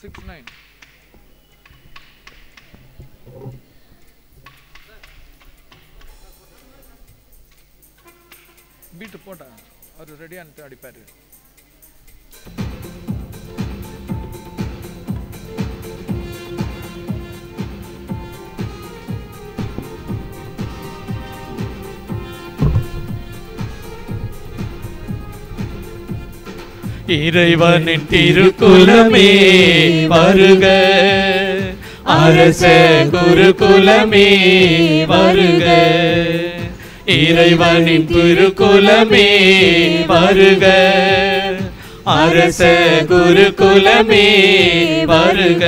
69 beat போட்டா அவர் ரெடியானது அடிப்பாரு. இறைவனின் திருக்குலமே வருக, அரச குருகுலமே வருக. இறைவனின் திருக்குலமே வருக, அரச குருகுலமே வருக.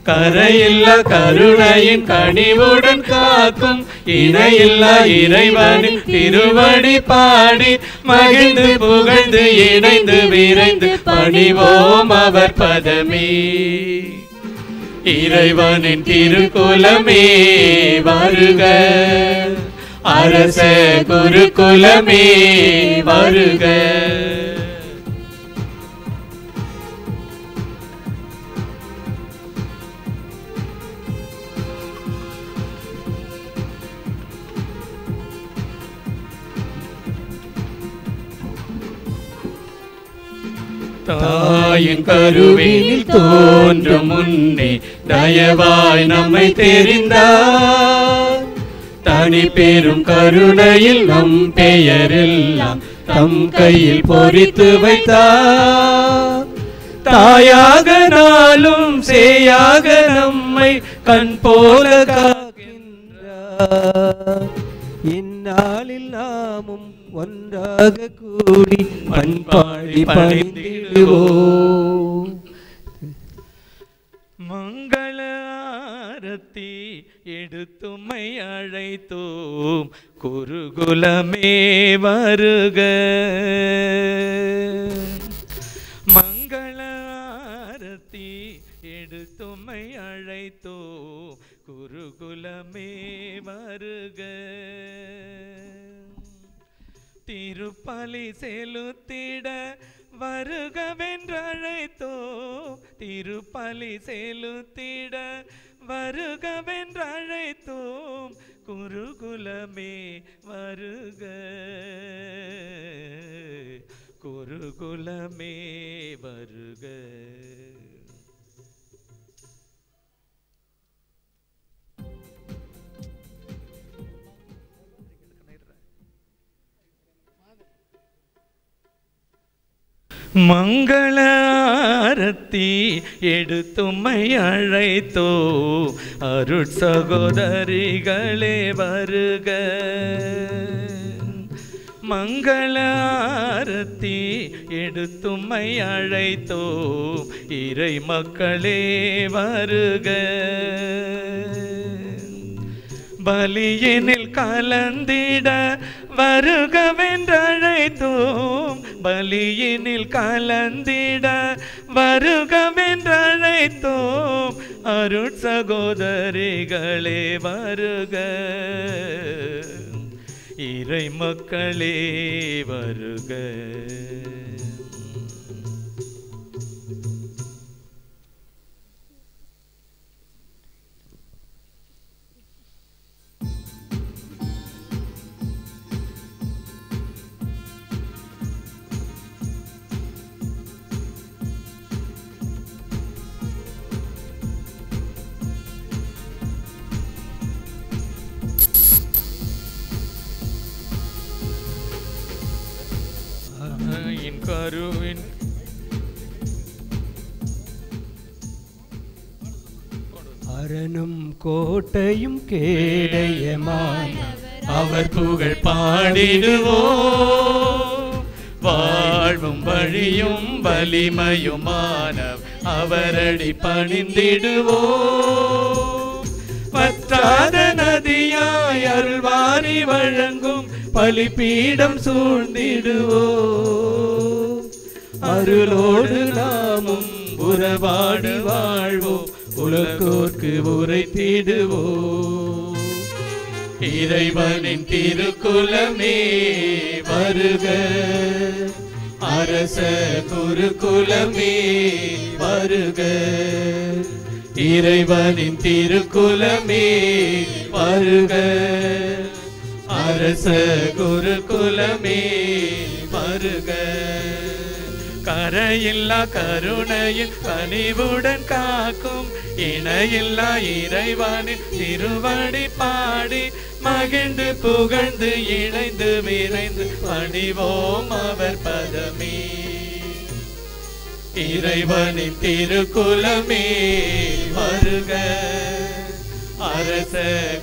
கரையில்லா கருணையின் கனிவுடன் காக்கும் இணையில்லா இறைவனின் திருவடி பாடி மகிழ்ந்து புகழ்ந்து இணைந்து விரைந்து பணிவோம் அவர் பதமே. இறைவனின் திருக்குலமே வருக, அரச குருகுலமே வருக. தாயின் கருவினில் தோன்றும் முன்னே தயவாய் நம்மை தெரிந்தார். தனி பெரும் கருணையில் நம் பெயரெல்லாம் தம் கையில் பொறித்து வைத்தார். தாயாக நாளும் சேயாக நம்மை கண் போல காக்கின்றார். இந்நாளில் நாமும் ஒன்றாக கூடி பண்பாடி பணிந்திடுவோம். மங்கள ஆரத்தி எடுத்துமை அழைத்தோம், குருகுலமே வருக. மங்கள ஆரத்தி எடுத்துமை அழைத்தோம், குருகுலமே வருக. திருப்பலி செலுத்திட வருகவென்றழைத்தோம், திருப்பலி செலுத்திட வருகவென்றழைத்தோம், குருகுலமே வருக, குருகுலமே வருக. மங்கள ஆரத்தி எடுத்துமை அழைத்தோ, அருட்சகோதரிகளே வருக. மங்கள ஆரத்தி எடுத்துமை அழைத்தோ, இறை மக்களே வருக. பலியினில் கலந்திட வருகவென்றழைத்தோம், பலியினில் கலந்திட வருகவென்றழைத்தோம், அருட்சகோதரிகளே வருக, இறை மக்களே வருக. கருவின் அரணும் கோட்டையும் கேடயமான அவர் புகழ் பாடிடுவோம், வாழ்வும் வழியும் வலிமையுமான அவரடி பணிந்திடுவோம். வற்றாத நதியாய் அருள்வாரி வழங்கும் பலிபீடம் சூழ்ந்திடுவோம், அருளோடு நாமும் உறவாடி வாழ்வோம், உலகோர்க்கு உரைத்திடுவோம். இறைவனின் திருக்குலமே வருக, அரச குருகுலமே வருக, இறைவனின் திருக்குலமே வருக, அரச குருகுலமே வருக. கரையில்லா கருணையில் கனிவுடன் காக்கும் இணையில்லா இறைவனின் திருவடி பாடி மகிழ்ந்து புகழ்ந்து இணைந்து விரைந்து பணிவோம் அவர் பதமே. இறைவனின் திருக்குலமே வருக, அரச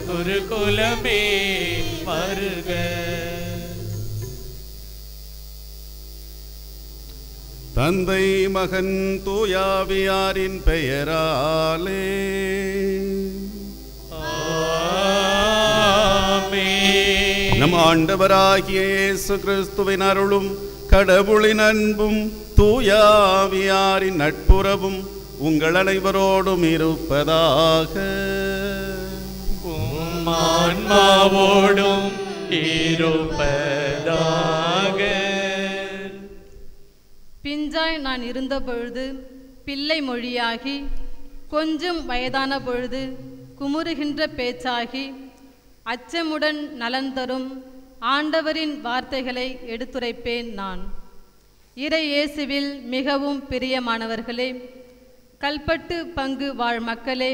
குருகுலமே வருக. தந்தை மகன் தூயாவியாரின் பெயராலே ஆமென். நம் ஆண்டவராகிய இயேசு கிறிஸ்துவின் அருளும் கடவுளின் அன்பும் தூயாவியாரின் நட்புறவும் உங்கள் அனைவரோடும் இருப்பதாக. உம் ஆன்மாவோடும் இருப்பதாக. பிஞ்சாய் நான் இருந்தபொழுது பிள்ளை மொழியாகி, கொஞ்சம் வயதான பொழுது குமுறுகின்ற பேச்சாகி, அச்சமுடன் நலன் தரும் ஆண்டவரின் வார்த்தைகளை எடுத்துரைப்பேன் நான். இறை இயேசுவில் மிகவும் பிரியமானவர்களே, கல்பட்டு பங்கு வாழ் மக்களே,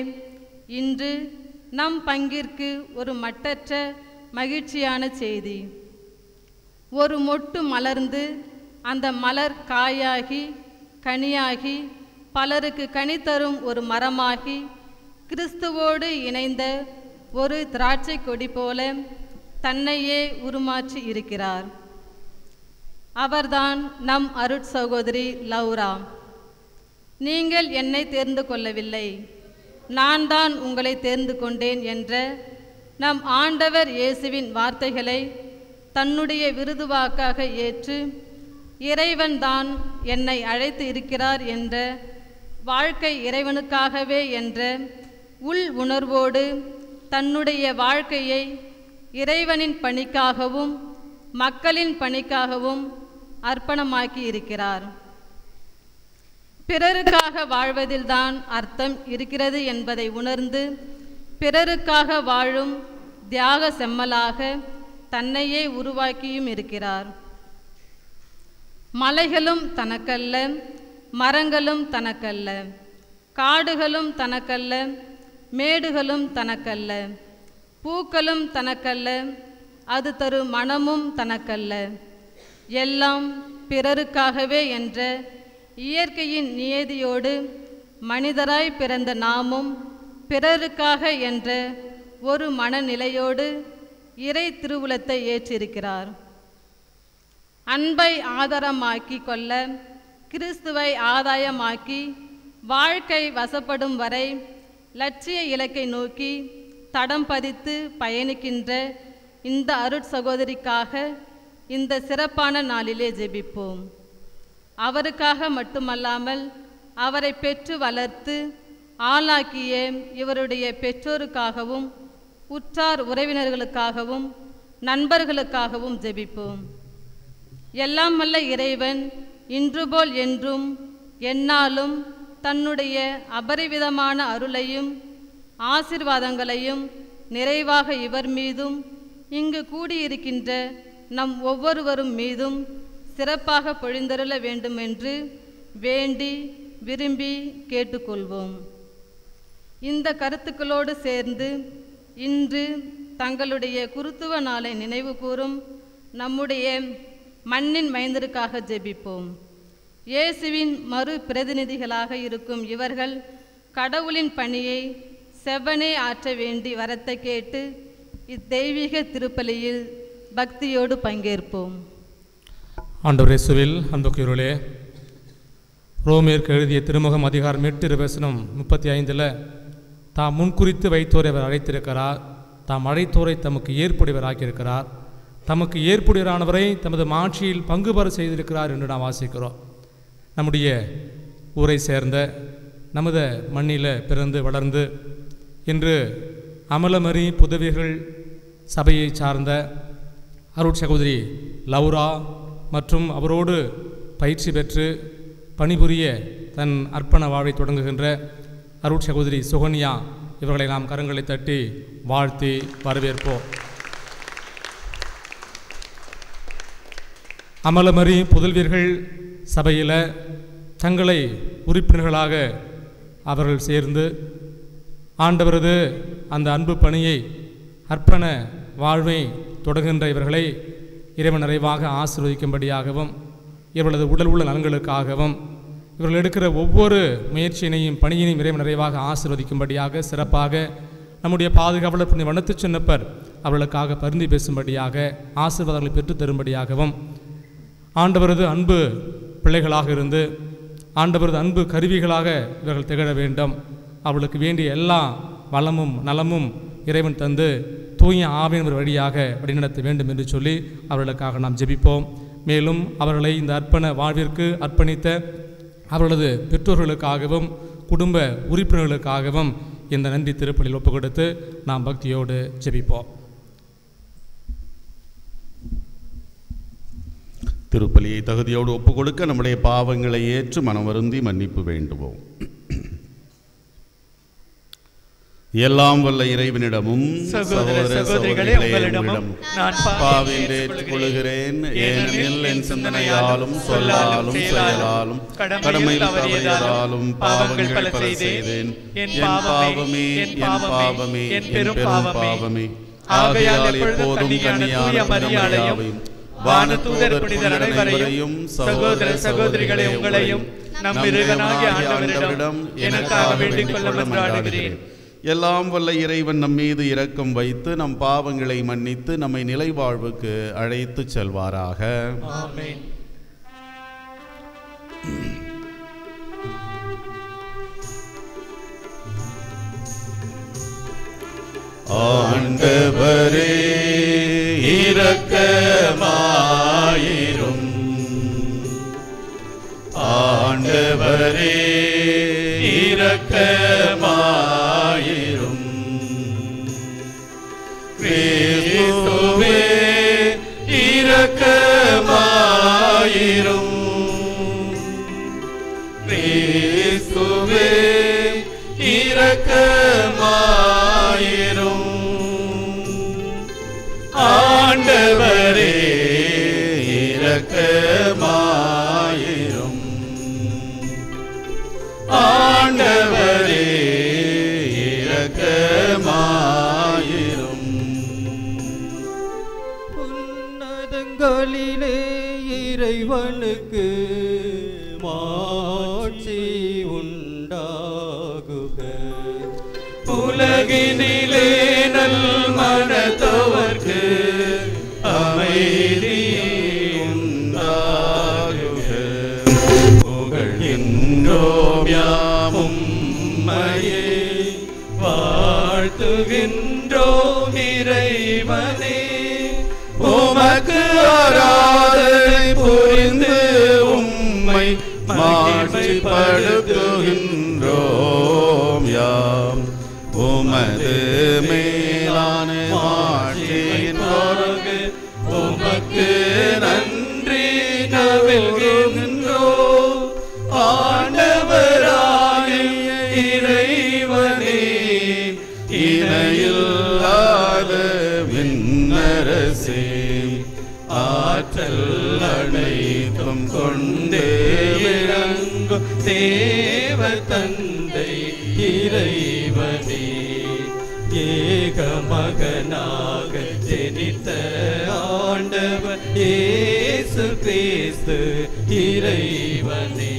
இன்று நம் பங்கிற்கு ஒரு மட்டற்ற மகிழ்ச்சியான செய்தி. ஒரு மொட்டு மலர்ந்து அந்த மலர் காயாகி கனியாகி பலருக்கு கனி தரும் ஒரு மரமாகி கிறிஸ்துவோடு இணைந்த ஒரு திராட்சை கொடி போல தன்னையே உருமாற்றி இருக்கிறார். அவர்தான் நம் அருட்சகோதரி லௌரா. நீங்கள் என்னை தேர்ந்து கொள்ளவில்லை, நான் தான் உங்களை தேர்ந்து கொண்டேன் என்ற நம் ஆண்டவர் இயேசுவின் வார்த்தைகளை தன்னுடைய விருதுவாக்காக ஏற்று இறைவன் தான் என்னை அழைத்து இருக்கிறார் என்ற வாழ்க்கை இறைவனுக்காகவே என்ற உள் உணர்வோடு தன்னுடைய வாழ்க்கையை இறைவனின் பணிக்காகவும் மக்களின் பணிக்காகவும் அர்ப்பணமாக்கி இருக்கிறார். பிறருக்காக வாழ்வதில்தான் அர்த்தம் இருக்கிறது என்பதை உணர்ந்து பிறருக்காக வாழும் தியாக செம்மலாக தன்னையே உருவாக்கியும் இருக்கிறார். மலைகளும் தனக்கல்ல, மரங்களும் தனக்கல்ல, காடுகளும் தனக்கல்ல, மேடுகளும் தனக்கல்ல, பூக்களும் தனக்கல்ல, அது தரும் மனமும் தனக்கல்ல, எல்லாம் பிறருக்காகவே என்ற இயற்கையின் நியதியோடு மனிதராய் பிறந்த நாமும் பிறருக்காக என்ற ஒரு மனநிலையோடு இறை திருவுளத்தை ஏற்றிருக்கிறார். அன்பை ஆதாரமாக்கி கொள்ள கிறிஸ்துவை ஆதாயமாக்கி வாழ்க்கை வசப்படும் வரை லட்சிய இலக்கை நோக்கி தடம் பதித்து பயணிக்கின்ற இந்த அருட்சகோதரிக்காக இந்த சிறப்பான நாளிலே ஜெபிப்போம். அவருக்காக மட்டுமல்லாமல் அவரை பெற்று வளர்த்து ஆளாக்கிய இவருடைய பெற்றோருக்காகவும் உற்றார் உறவினர்களுக்காகவும் நண்பர்களுக்காகவும் ஜெபிப்போம். எல்லாம் வல்ல இறைவன் இன்றுபோல் என்றும் எந்நாளும் தன்னுடைய அபரிவிதமான அருளையும் ஆசீர்வாதங்களையும் நிறைவாக இவர் மீதும் இங்கு கூடியிருக்கின்ற நம் ஒவ்வொருவரும் மீதும் சிறப்பாக பொழிந்தருள வேண்டுமென்று வேண்டி விரும்பி கேட்டுக்கொள்வோம். இந்த கருத்துக்களோடு சேர்ந்து இன்று தங்களுடைய குருத்துவ நாளை நினைவு கூறும் நம்முடைய மண்ணின் மைந்தருக்காக ஜெபிப்போம். இயேசுவின் மறு பிரதிநிதிகளாக இருக்கும் இவர்கள் கடவுளின் பணியை செவ்வனே ஆற்ற வேண்டி வரத்தை கேட்டு இத்தெய்வீக திருப்பலியில் பக்தியோடு பங்கேற்போம். ஆண்டவர் இயேசுவில் அன்புக்குரியவர்களே, ரோமியருக்கு எழுதிய திருமுகம் அதிகாரம் 8:35 தாம் முன்குறித்து வைத்தோரை அவர் அழைத்திருக்கிறார், தாம் அழைத்தோரை தமக்கு ஏற்புடையவராக்கியிருக்கிறார், தமக்கு ஏற்புடையவரானவரை தமது மாட்சியில் பங்கு பெற செய்திருக்கிறார் என்று நாம் வாசிக்கிறோம். நம்முடைய ஊரை சேர்ந்த நமது மண்ணில் பிறந்து வளர்ந்து இன்று அமலமரி புதவிகள் சபையை சார்ந்த அருட்சகோதரி லௌரா மற்றும் அவரோடு பயிற்சி பெற்று பணிபுரிய தன் அர்ப்பண வாழ்வை தொடங்குகின்ற அருட் சகோதரி சுகன்யா இவர்களை நாம் கரங்களை தட்டி வாழ்த்தி வரவேற்போம். அமலமரி புதல்வியர்கள் சபையில் தங்களை உறுப்பினர்களாக அவர்கள் சேர்ந்து ஆண்டவரது அந்த அன்பு பணியை அர்ப்பண வாழ்வை தொடங்குகின்ற இவர்களை இறைவன் நிறைவாக ஆசீர்வதிக்கும்படியாகவும் இவர்களது உடல் உள்ள நலன்களுக்காகவும் இவர்கள் எடுக்கிற ஒவ்வொரு முயற்சியினையும் பணியினையும் இறைவன் நிறைவாக ஆசீர்வதிக்கும்படியாக சிறப்பாக நம்முடைய பாதுகாவலர் புனித வண்ணத்து சின்னப்பர் அவர்களுக்காக பரிந்து பேசும்படியாக ஆசீர்வாதங்களை பெற்று தரும்படியாகவும் ஆண்டவரது அன்பு பிள்ளைகளாக இருந்து ஆண்டவரது அன்பு கருவிகளாக இவர்கள் திகழ வேண்டும். அவர்களுக்கு வேண்டிய எல்லா வளமும் நலமும் இறைவன் தந்து தூய ஆவியின் வழியாக வழிநடத்த வேண்டும் என்று சொல்லி அவர்களுக்காக நாம் ஜெபிப்போம். மேலும் அவர்களை இந்த அர்ப்பண வாழ்விற்கு அர்ப்பணித்த அவர்களது பெற்றோர்களுக்காகவும் குடும்ப உறுப்பினர்களுக்காகவும் இந்த நன்றி திருப்பலியில் ஒப்புக் கொடுத்து நாம் பக்தியோடு ஜெபிப்போம். திருப்பலியை தகுதியோடு ஒப்புக் கொடுக்க நம்முடைய பாவங்களை ஏற்று மனம் வருந்தி மன்னிப்பு வேண்டுவோம். எல்லாம் வல்ல இறைவனிடமும் சகோதர சகோதரிகளே உங்களிடமும் நான் பாவியை ஏற்றுக்கொள்கிறேன். ஏனெனில் என் சிந்தனையாலும் சொல்லாலும் செயலாலும் கடமையில் தவறியதாலும் பாவங்கள் பல செய்தேன். என் பாவமே என் பாவமே என் பெரும் பாவமே. ஆகையால் எப்பொழுதும் கன்னியான மரியாதையும் வானதூதர் புனிதர் அனைவரையும் சகோதர சகோதரிகளே உங்களையும் நம் இரகனாகிய ஆண்டவரிடம் எனக்காக வேண்டிக் கொள்ள மன்றாடுகிறேன். எல்லாம் வல்ல இறைவன் நம் மீது இரக்கம் வைத்து நம் பாவங்களை மன்னித்து நம்மை நிலை வாழ்வுக்கு அழைத்து செல்வாராக. ஆமென். ஆண்டவரே இரக்கமாயிரும். ஆண்டவரே இரக்கமாயிரும். கிறிஸ்துவே இரக்கமாயிரும். கிறிஸ்துவே இரக்கமாயிரும். ஆண்டவரே இரக்கமாயிரும். ஆண்டவரே இரக்கமாயிரும். உன்னதங்களிலே இறைவனுக்கு மாட்சி உண்டாகுக. உலகினிலே நல் மனத்தவர்க்கு அமைதி உண்டாகுக. புகழ்கின்றோம் யாம் உம்மையே, வாழ்த்துகின்றோம் இறைவனே. உமக்கு ஆராதனை புரிந்து உம்மை மாட்சிப்படுத்துகின்றோம் யாம். உமது மேலான மாட்சியின் பொருட்டு உமக்கு நன்றி நல்கின்றோம். ஆண்டவராகிய இறைவனே, இணையில்லாத விண்ணரசே, ஆற்றல் அனைத்தும் கொண்டே விளங்கும் தேவ தந்தை இறைவனே, ஏக மகனாக ஜெனித்த ஆண்டவர் இயேசு கிறிஸ்து இறைவனே.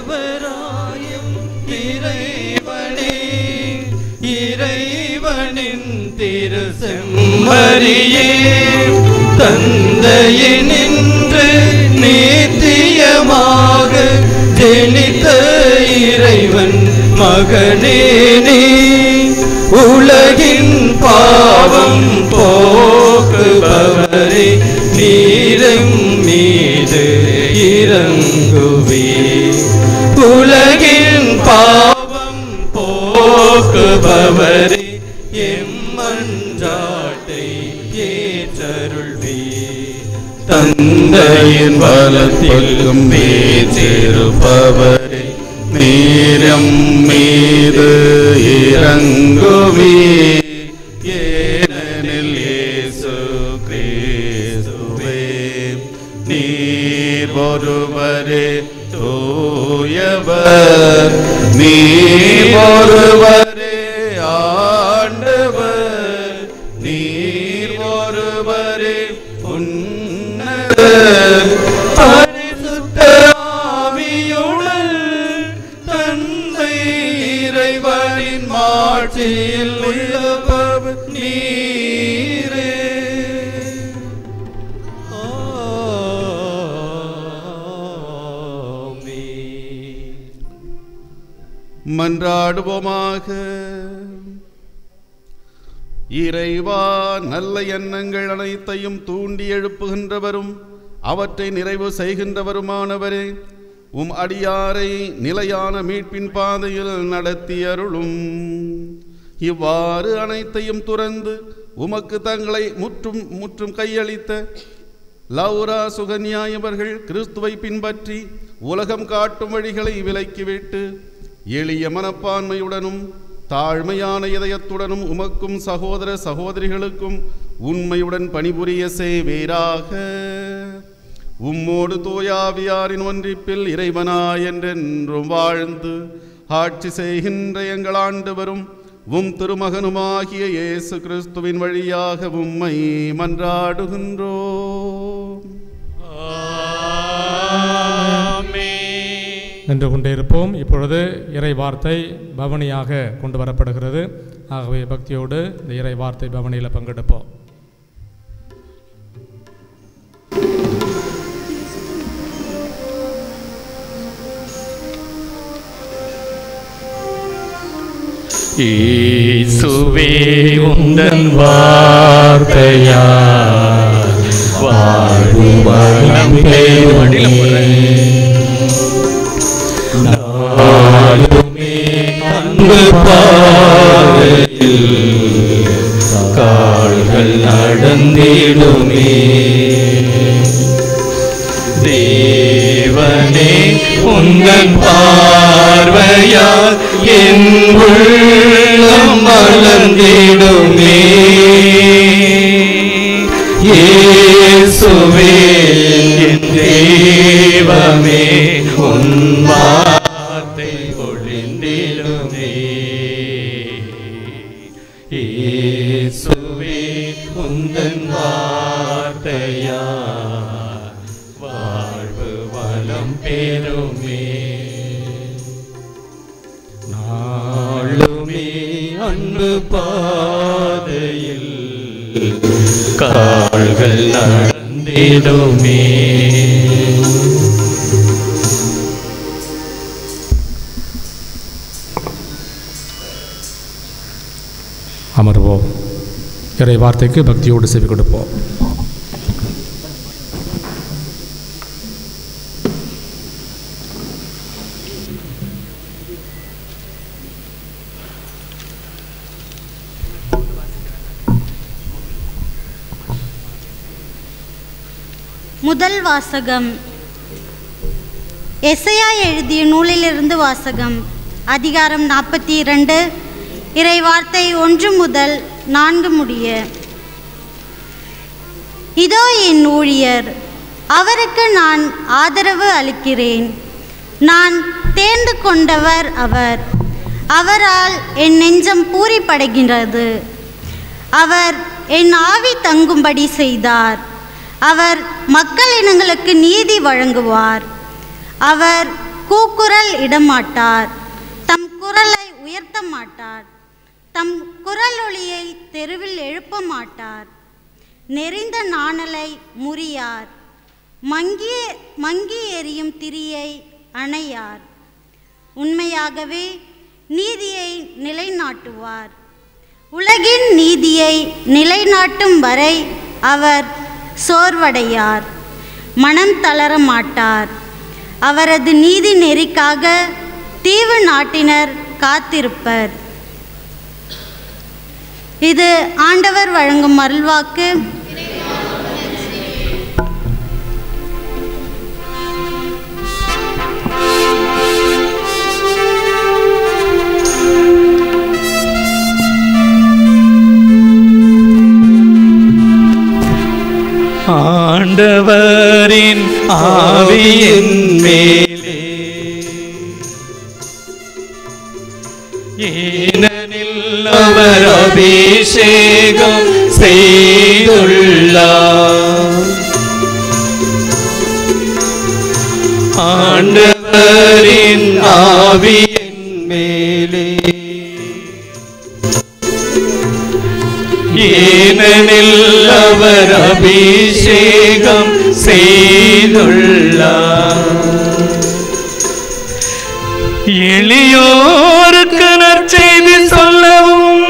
ஆண்டவராயும் இறைவனே, இறைவனின் திரு செம்மறியே, தந்தையினின்று நித்தியமாக ஜெனித்த இறைவன் மகனே நீ, உலகின் பாவம் போக்குபவரே, நீரின் மீது இறங்குவே. உலகின் பாவம் போக்குபவரே, எம்மன்றாட்டை ஏற்றருள்வே. தந்தை தந்தையின் வலப்பக்கம் வீற்றிருப்பவரே, நீரம் மீது இறங்குவே. ஏனெனில் இயேசு கிறிஸ்துவே நீர் ஒருவரே தூயவர், நீர் ஒருவரே ஆண்டவர், நீர் ஒருவரே உன்னதர். பரிசுத்த ஆவியுடன் தந்தை இறைவனின் மாட்சியில் உள்ளவர் நீரே. மன்றாடுவோமாக. இறைவா, நல்ல எண்ணங்கள் அனைத்தையும் தூண்டி எழுப்புகின்றவரும் அவற்றை நிறைவு செய்கின்றவருமானவரே, உம் அடியாரை நிலையான மீட்பின் பாதையில் நடத்தி அருளும். இவ்வாறு அனைத்தையும் துறந்து உமக்கு தங்களை முற்றும் கையளித்த லௌரா சுகன்யா இவர்கள் கிறிஸ்துவை பின்பற்றி உலகம் காட்டும் வழிகளை விலக்கிவிட்டு எளிய மனப்பான்மையுடனும் தாழ்மையான இதயத்துடனும் உமக்கும் சகோதர சகோதரிகளுக்கும் உண்மையுடன் பணிபுரிய செய்வீராக. உம்மோடு தூயாவியாரின் ஒன்றிப்பில் இறைவனாய் என்றென்றும் வாழ்ந்து ஆட்சி செய்கின்ற எங்கள் ஆண்டவரும் உம் திருமகனுமாகிய இயேசு கிறிஸ்துவின் வழியாக உம்மை மன்றாடுகின்றோம். நின்று கொண்டே இருப்போம். இப்பொழுது இறை வார்த்தை பவனியாக கொண்டு வரப்படுகிறது. ஆகவே பக்தியோடு இந்த இறை வார்த்தை பவனியில் பங்கெடுப்போம். இயேசுவே உந்தன் வார்த்தையால் வாழ்வு வளம் பெறுமே. நாளுமே அன்பு பாதையில் கால்கள் நடந்திடுமே. தேவனே உந்தன் பார்வையால் என் உள்ளம் மலர்ந்திடுமே. இயேசுவே என் தெய்வமே உன் வார்த்தை பொழிந்திடுமே. இயேசுவே உந்தன் வார்த்தையால் வாழ்வு வளம் பெறுமே. நாளுமே அன்பு பாதையில் கால்கள் நடந்திடுமே. அமர்வோம். இறை வார்த்தைக்கு பக்தியோடு செவி கொடுப்போம். முதல் வாசகம். எசையா எழுதிய நூலிலிருந்து வாசகம். அதிகாரம் 42, இறை வார்த்தை 1 முதல் 4 முடிய. இதோ என் ஊழியர், அவருக்கு நான் ஆதரவு அளிக்கிறேன். நான் தேர்ந்து கொண்டவர் அவர். அவரால் என் நெஞ்சம் பூரிப்படைகிறது. அவர் என் ஆவி தங்கும்படி செய்தார். அவர் மக்கள் இனங்களுக்கு நீதி வழங்குவார். அவர் கூக்குரல் இடமாட்டார், தம் குரலை உயர்த்த மாட்டார். தம் குரல் ஒளியை தெருவில் எழுப்ப மாட்டார். நெறிந்த நாணலை முறியார். மங்கி எரியும் திரியை அணையார். உண்மையாகவே நீதியை நிலைநாட்டுவார். உலகின் நீதியை நிலைநாட்டும் வரை அவர் சோர்வடையார், மனம் தளர மாட்டார். அவரது நீதி நெறிக்காக தீவு நாட்டினர் காத்திருப்பர். இது ஆண்டவர் வழங்கும் அருள்வாக்கு. ஆண்டவரின் ஆவியின் மேலே, ஏனெனில் அவர் அபிஷேகம் செய்துள்ளார். ஆண்டவரின் ஆவியின் மேலே, ஏனெனில் அவர் அபிஷேகம் செய்துள்ளார். எளியோருக்கு நற்செய்தி சொல்லவும்,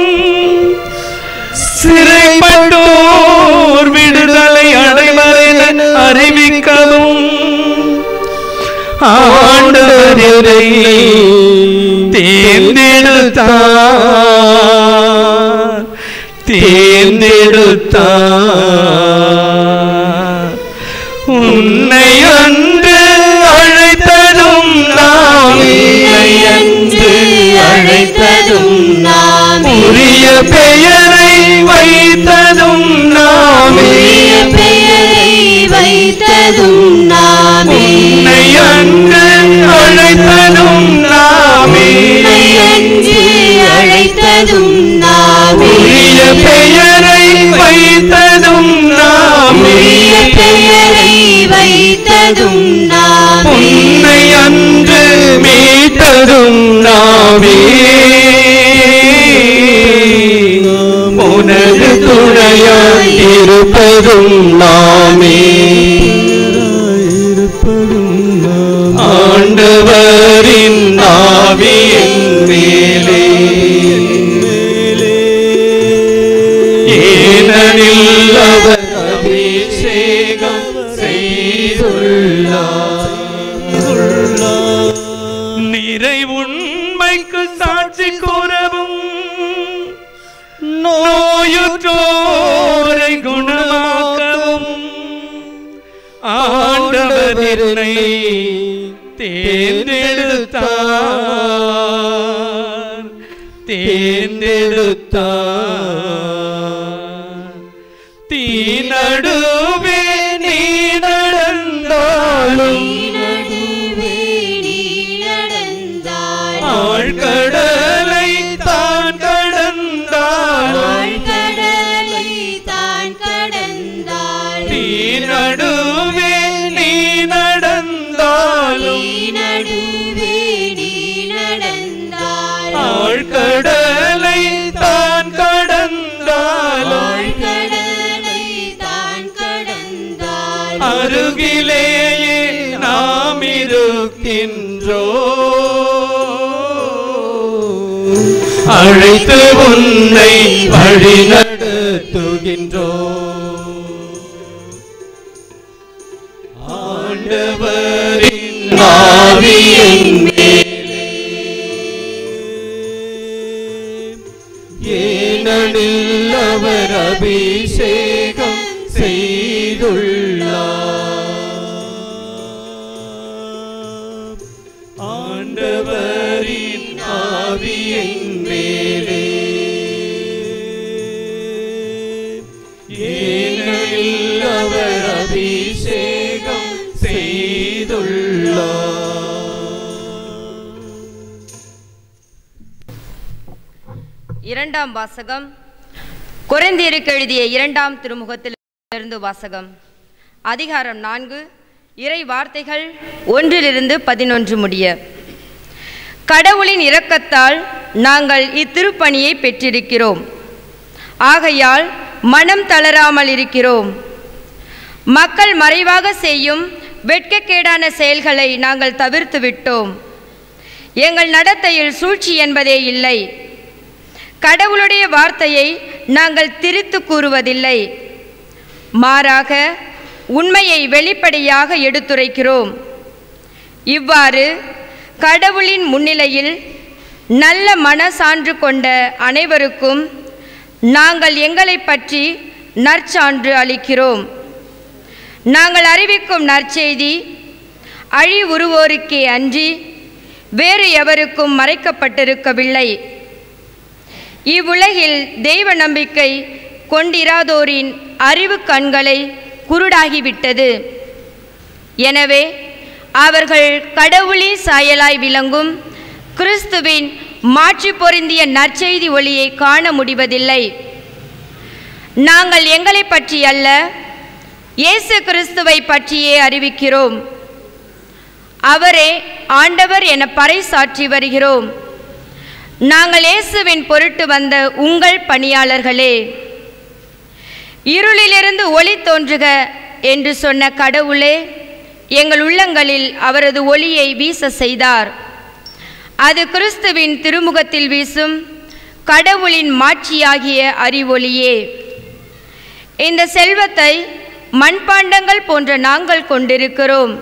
சிறைப்பட்டோர் விடுதலை அடைவதென அறிவிக்கவும் ஆண்டவரை தேர்ந்தெடுத்தார். உன்னை அன்று அழைத்ததும் நாமே, உரிய பெயரை வைத்ததும் நாமே, உன்னை அன்று அழைத்ததும் நாமே, உரிய பெயரை வைத்ததும் நாமே, உன்னை அன்று மீட்டதும் நாமே, உனது துணையாய் இருப்பதும் நாமே. ஆண்டவரின் ஆவியின் மேலே, ஏனெனில் அவர் அபிஷேகம் செய்துள்ளார். நிறை உண்மைக்கு சாட்சி கூறவும், நோயுற்றோரை குணமாக்கவும் ஆண்டவர் என்னை தேர்ந்தெடுத்தார். தீநடுவே நீ நடந்தாலும், ஆழ்கடலை தான் கடந்தாலும், தீநடுவே நீ நடந்தாலும், ஆழ்கடலை தான் கடந்தாலும், அருகிலேயே நாம் இருக்கின்றோம், அழைத்து உன்னை வழி நடத்துகின்றோம். ஆண்டவரின் ஆவியின் மேலே, ஏனெனில் அவர் அபிஷேகம் செய்துள்ளார். ஆண்டவரின் ஆவியின் மேலே, ஏனெனில் அவர் அபிஷேகம் செய்துள்ளார். இரண்டாம் வாசகம். கொரிந்தியருக்கு எழுதிய 2ஆம் திருமுகத்திலிருந்து வாசகம். அதிகாரம் 4, இறை வார்த்தைகள் 1-11 முடிய. கடவுளின் இரக்கத்தால் நாங்கள் இத்திருப்பணியை பெற்றிருக்கிறோம். ஆகையால் மனம் தளராமல் இருக்கிறோம். மக்கள் மறைவாக செய்யும் வெட்கக்கேடான செயல்களை நாங்கள் தவிர்த்து விட்டோம். எங்கள் நடத்தையில் சூழ்ச்சி என்பதே இல்லை. கடவுளுடைய வார்த்தையை நாங்கள் திரித்து கூறுவதில்லை. மாறாக உண்மையை வெளிப்படையாக எடுத்துரைக்கிறோம். இவ்வாறு கடவுளின் முன்னிலையில் நல்ல மனசான்று கொண்ட அனைவருக்கும் நாங்கள் எங்களை பற்றி நற்சான்று அளிக்கிறோம். நாங்கள் அறிவிக்கும் நற்செய்தி அழிவுறுவோருக்கே அன்றி வேறு எவருக்கும் மறைக்கப்பட்டிருக்கவில்லை. இவ்வுலகில் தெய்வ நம்பிக்கை கொண்டிராதோரின் அறிவு கண்களை குருடாகிவிட்டது. எனவே அவர்கள் கடவுளின் சாயலாய் விளங்கும் கிறிஸ்துவின் மாட்சி பொருந்திய நற்செய்தி ஒளியை காண முடிவதில்லை. நாங்கள் எங்களை பற்றி அல்ல, இயேசு கிறிஸ்துவை பற்றியே அறிவிக்கிறோம். அவரே ஆண்டவர் என பறைசாற்றி வருகிறோம். நாங்கள் இயேசுவின் பொருட்டு வந்த உங்கள் பணியாளர்களே. இருளிலிருந்து ஒளி தோன்றுக என்று சொன்ன கடவுளே எங்கள் உள்ளங்களில் அவரது ஒளியை வீச செய்தார். அது கிறிஸ்துவின் திருமுகத்தில் வீசும் கடவுளின் மாட்சியாகிய அறிவொளியே. இந்த செல்வத்தை மண்பாண்டங்கள் போன்ற நாங்கள் கொண்டிருக்கிறோம்.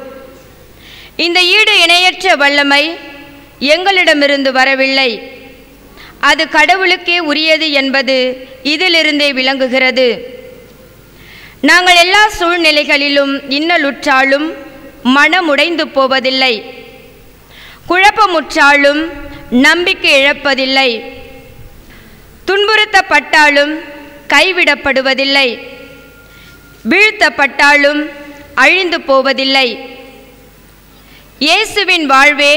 இந்த ஈடு இணையற்ற வல்லமை எங்களிடமிருந்து வரவில்லை, அது கடவுளுக்கே உரியது என்பது இதிலிருந்தே விளங்குகிறது. நாங்கள் எல்லா சூழ்நிலைகளிலும் இன்னலுற்றாலும் மனமுடைந்து போவதில்லை, குழப்பமுற்றாலும் நம்பிக்கை இழப்பதில்லை, துன்புறுத்தப்பட்டாலும் கைவிடப்படுவதில்லை, வீழ்த்தப்பட்டாலும் அழிந்து போவதில்லை. இயேசுவின் வாழ்வே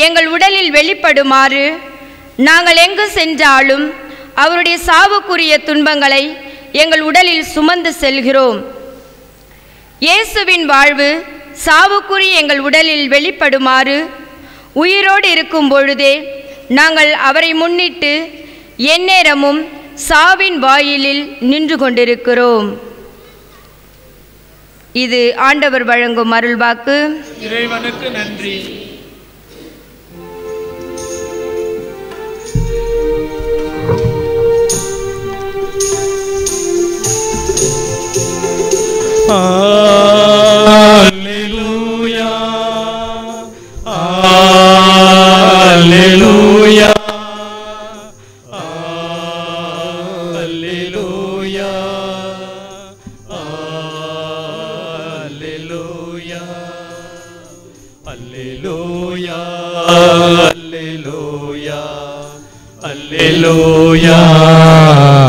எங்கள் உடலில் வெளிப்படுமாறு நாங்கள் எங்கு சென்றாலும் அவருடைய சாவுக்குரிய துன்பங்களை எங்கள் உடலில் சுமந்து செல்கிறோம். இயேசுவின் வாழ்வு சாவுக்குரிய எங்கள் உடலில் வெளிப்படுமாறு உயிரோடு இருக்கும் பொழுதே நாங்கள் அவரை முன்னிட்டு எந்நேரமும் சாவின் வாயிலில் நின்று கொண்டிருக்கிறோம். இது ஆண்டவர் வழங்கும் அருள்வாக்கு. இறைவனுக்கு நன்றி. Alleluia, Alleluia, Alleluia, Alleluia, Alleluia, Alleluia,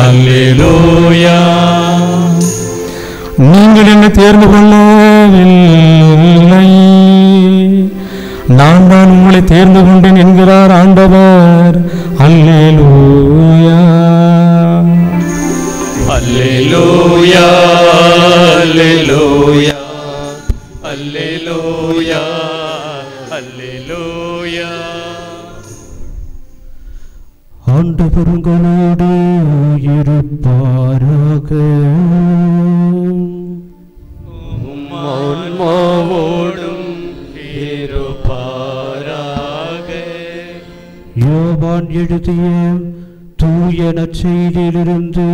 Alleluia. நீங்கள் என்னை தேர்ந்து கொள்ளவில்லை, நான் தான் உங்களை தேர்ந்து கொண்டேன் என்கிறார் ஆண்டவர். அல்லேலூயா, அல்லேலூயா, அல்லேலூயா, அல்லேலூயா, அல்லேலூயா. ஆண்டவர் உங்களோடு இருப்பாராக. ஆன்மாவோடும் இருப்பாராக. யோவான் எழுதிய தூய நற்செய்தியிலிருந்து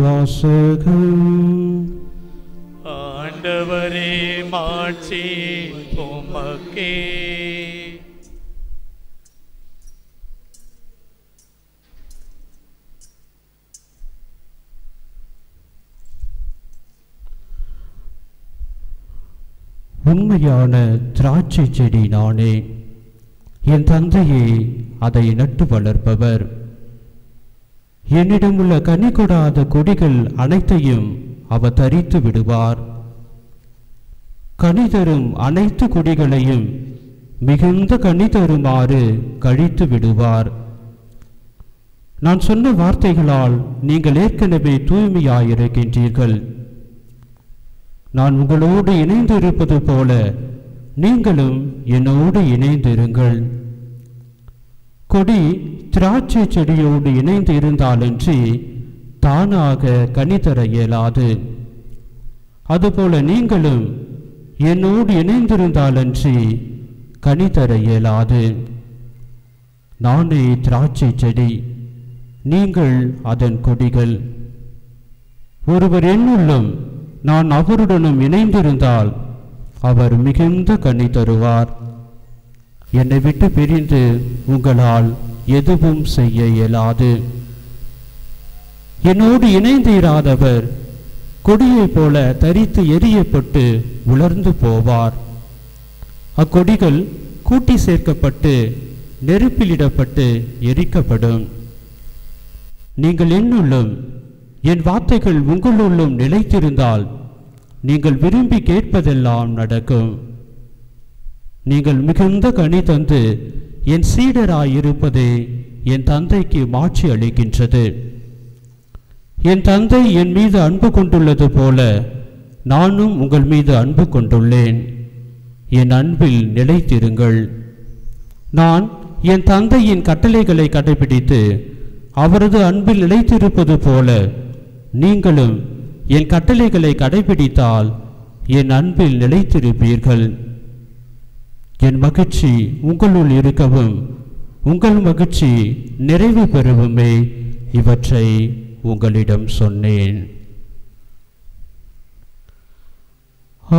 வாசகம். ஆண்டவரே மாட்சி உமக்கே. உண்மையான திராட்சை செடி நானே, என் தந்தையே அதை நட்டு வளர்ப்பவர். என்னிடமுள்ள கனி கொடாத கொடிகள் அனைத்தையும் அவர் தரித்து விடுவார். கனி தரும் அனைத்து கொடிகளையும் மிகுந்த கனி தருமாறு கழித்து விடுவார். நான் சொன்ன வார்த்தைகளால் நீங்கள் ஏற்கனவே தூய்மையாயிருக்கின்றீர்கள். நான் உங்களோடு இணைந்து இருப்பது போல நீங்களும் என்னோடு இணைந்திருங்கள். கொடி திராட்சை செடியோடு இணைந்து இருந்தாலன்றி தானாக கனி தர இயலாது. அதுபோல நீங்களும் என்னோடு இணைந்திருந்தாலன்றி கனி தர இயலாது. நானே திராட்சை செடி, நீங்கள் அதன் கொடிகள். ஒருவர் என்னுள்ளும் நான் அவருடனும் இணைந்திருந்தால் அவர் மிகுந்த கனி தருவார். என்னை விட்டு பிரிந்து உங்களால் எதுவும் செய்ய இயலாது. என்னோடு இணைந்து இராதவர் கொடியைப் போல தரித்து எரியப்பட்டு உலர்ந்து போவார். அக்கொடிகள் கூட்டி சேர்க்கப்பட்டு நெருப்பிலிடப்பட்டு எரிக்கப்படும். நீங்கள் என்னுள்ளும் என் வார்த்தைகள் உங்களுள்ளும் நிலைத்திருந்தால் நீங்கள் விரும்பி கேட்பதெல்லாம் நடக்கும். நீங்கள் மிகுந்த கனி தந்து என் சீடராயிருப்பதே என் தந்தைக்கு மாட்சி அளிக்கின்றது. என் தந்தை என் மீது அன்பு கொண்டுள்ளது போல நானும் உங்கள் மீது அன்பு கொண்டுள்ளேன். என் அன்பில் நிலைத்திருங்கள். நான் என் தந்தையின் கட்டளைகளை கடைபிடித்து அவரது அன்பில் நிலைத்திருப்பது போல நீங்களும் என் கட்டளைகளை கடைபிடித்தால் என் அன்பில் நிலைத்திருப்பீர்கள். என் மகிழ்ச்சி உங்களுள் இருக்கவும் உங்கள் மகிழ்ச்சி நிறைவு பெறவுமே இவற்றை உங்களிடம் சொன்னேன்.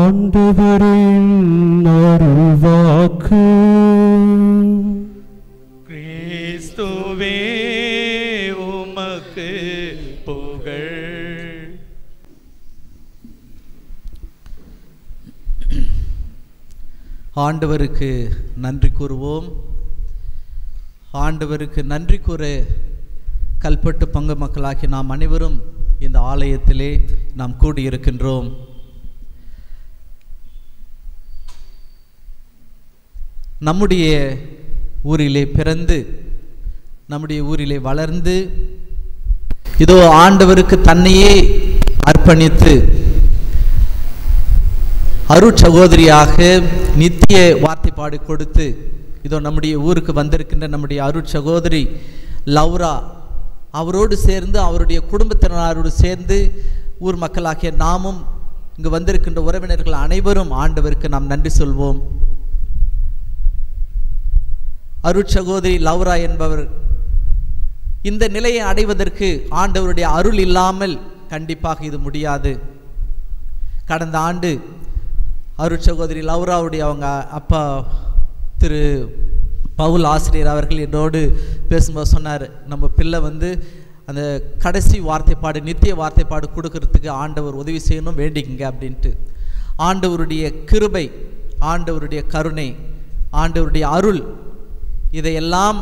ஆண்டவரின் அருள்வாக்கு. கிறிஸ்துவே உமக்கு புகழ். ஆண்டவருக்கு நன்றி கூறுவோம். ஆண்டவருக்கு நன்றி கூற கல்பட்டு பங்கு மக்களாகி நாம் அனைவரும் இந்த ஆலயத்திலே நாம் கூடியிருக்கின்றோம். நம்முடைய ஊரிலே பிறந்து நம்முடைய ஊரிலே வளர்ந்து இதோ ஆண்டவருக்கு தன்னையே அர்ப்பணித்து அருட்சகோதரியாக நித்திய வார்த்தைப்பாடு கொடுத்து இதோ நம்முடைய ஊருக்கு வந்திருக்கின்ற நம்முடைய அருட்சகோதரி லவ்ரா அவரோடு சேர்ந்து அவருடைய குடும்பத்தினரோடு சேர்ந்து ஊர் மக்களாகிய நாமும் இங்கு வந்திருக்கின்ற உறவினர்கள் அனைவரும் ஆண்டவருக்கு நாம் நன்றி சொல்வோம். அருட்சகோதரி லவ்ரா என்பவர் இந்த நிலையை அடைவதற்கு ஆண்டவருடைய அருள் இல்லாமல் கண்டிப்பாக இது முடியாது. கடந்த ஆண்டு அருட்சகோதரி லவ்ராவுடைய அவங்க அப்பா திரு பவுல் ஆசிரியர் அவர்கள் என்னோடு பேசும்போது சொன்னார், நம்ம பிள்ளை அந்த கடைசி வார்த்தைப்பாடு நித்திய வார்த்தைப்பாடு கொடுக்கறதுக்கு ஆண்டவர் உதவி செய்யணும் வேண்டிக்குங்க அப்படின்ட்டு. ஆண்டவருடைய கிருபை, ஆண்டவருடைய கருணை, ஆண்டவருடைய அருள் இதையெல்லாம்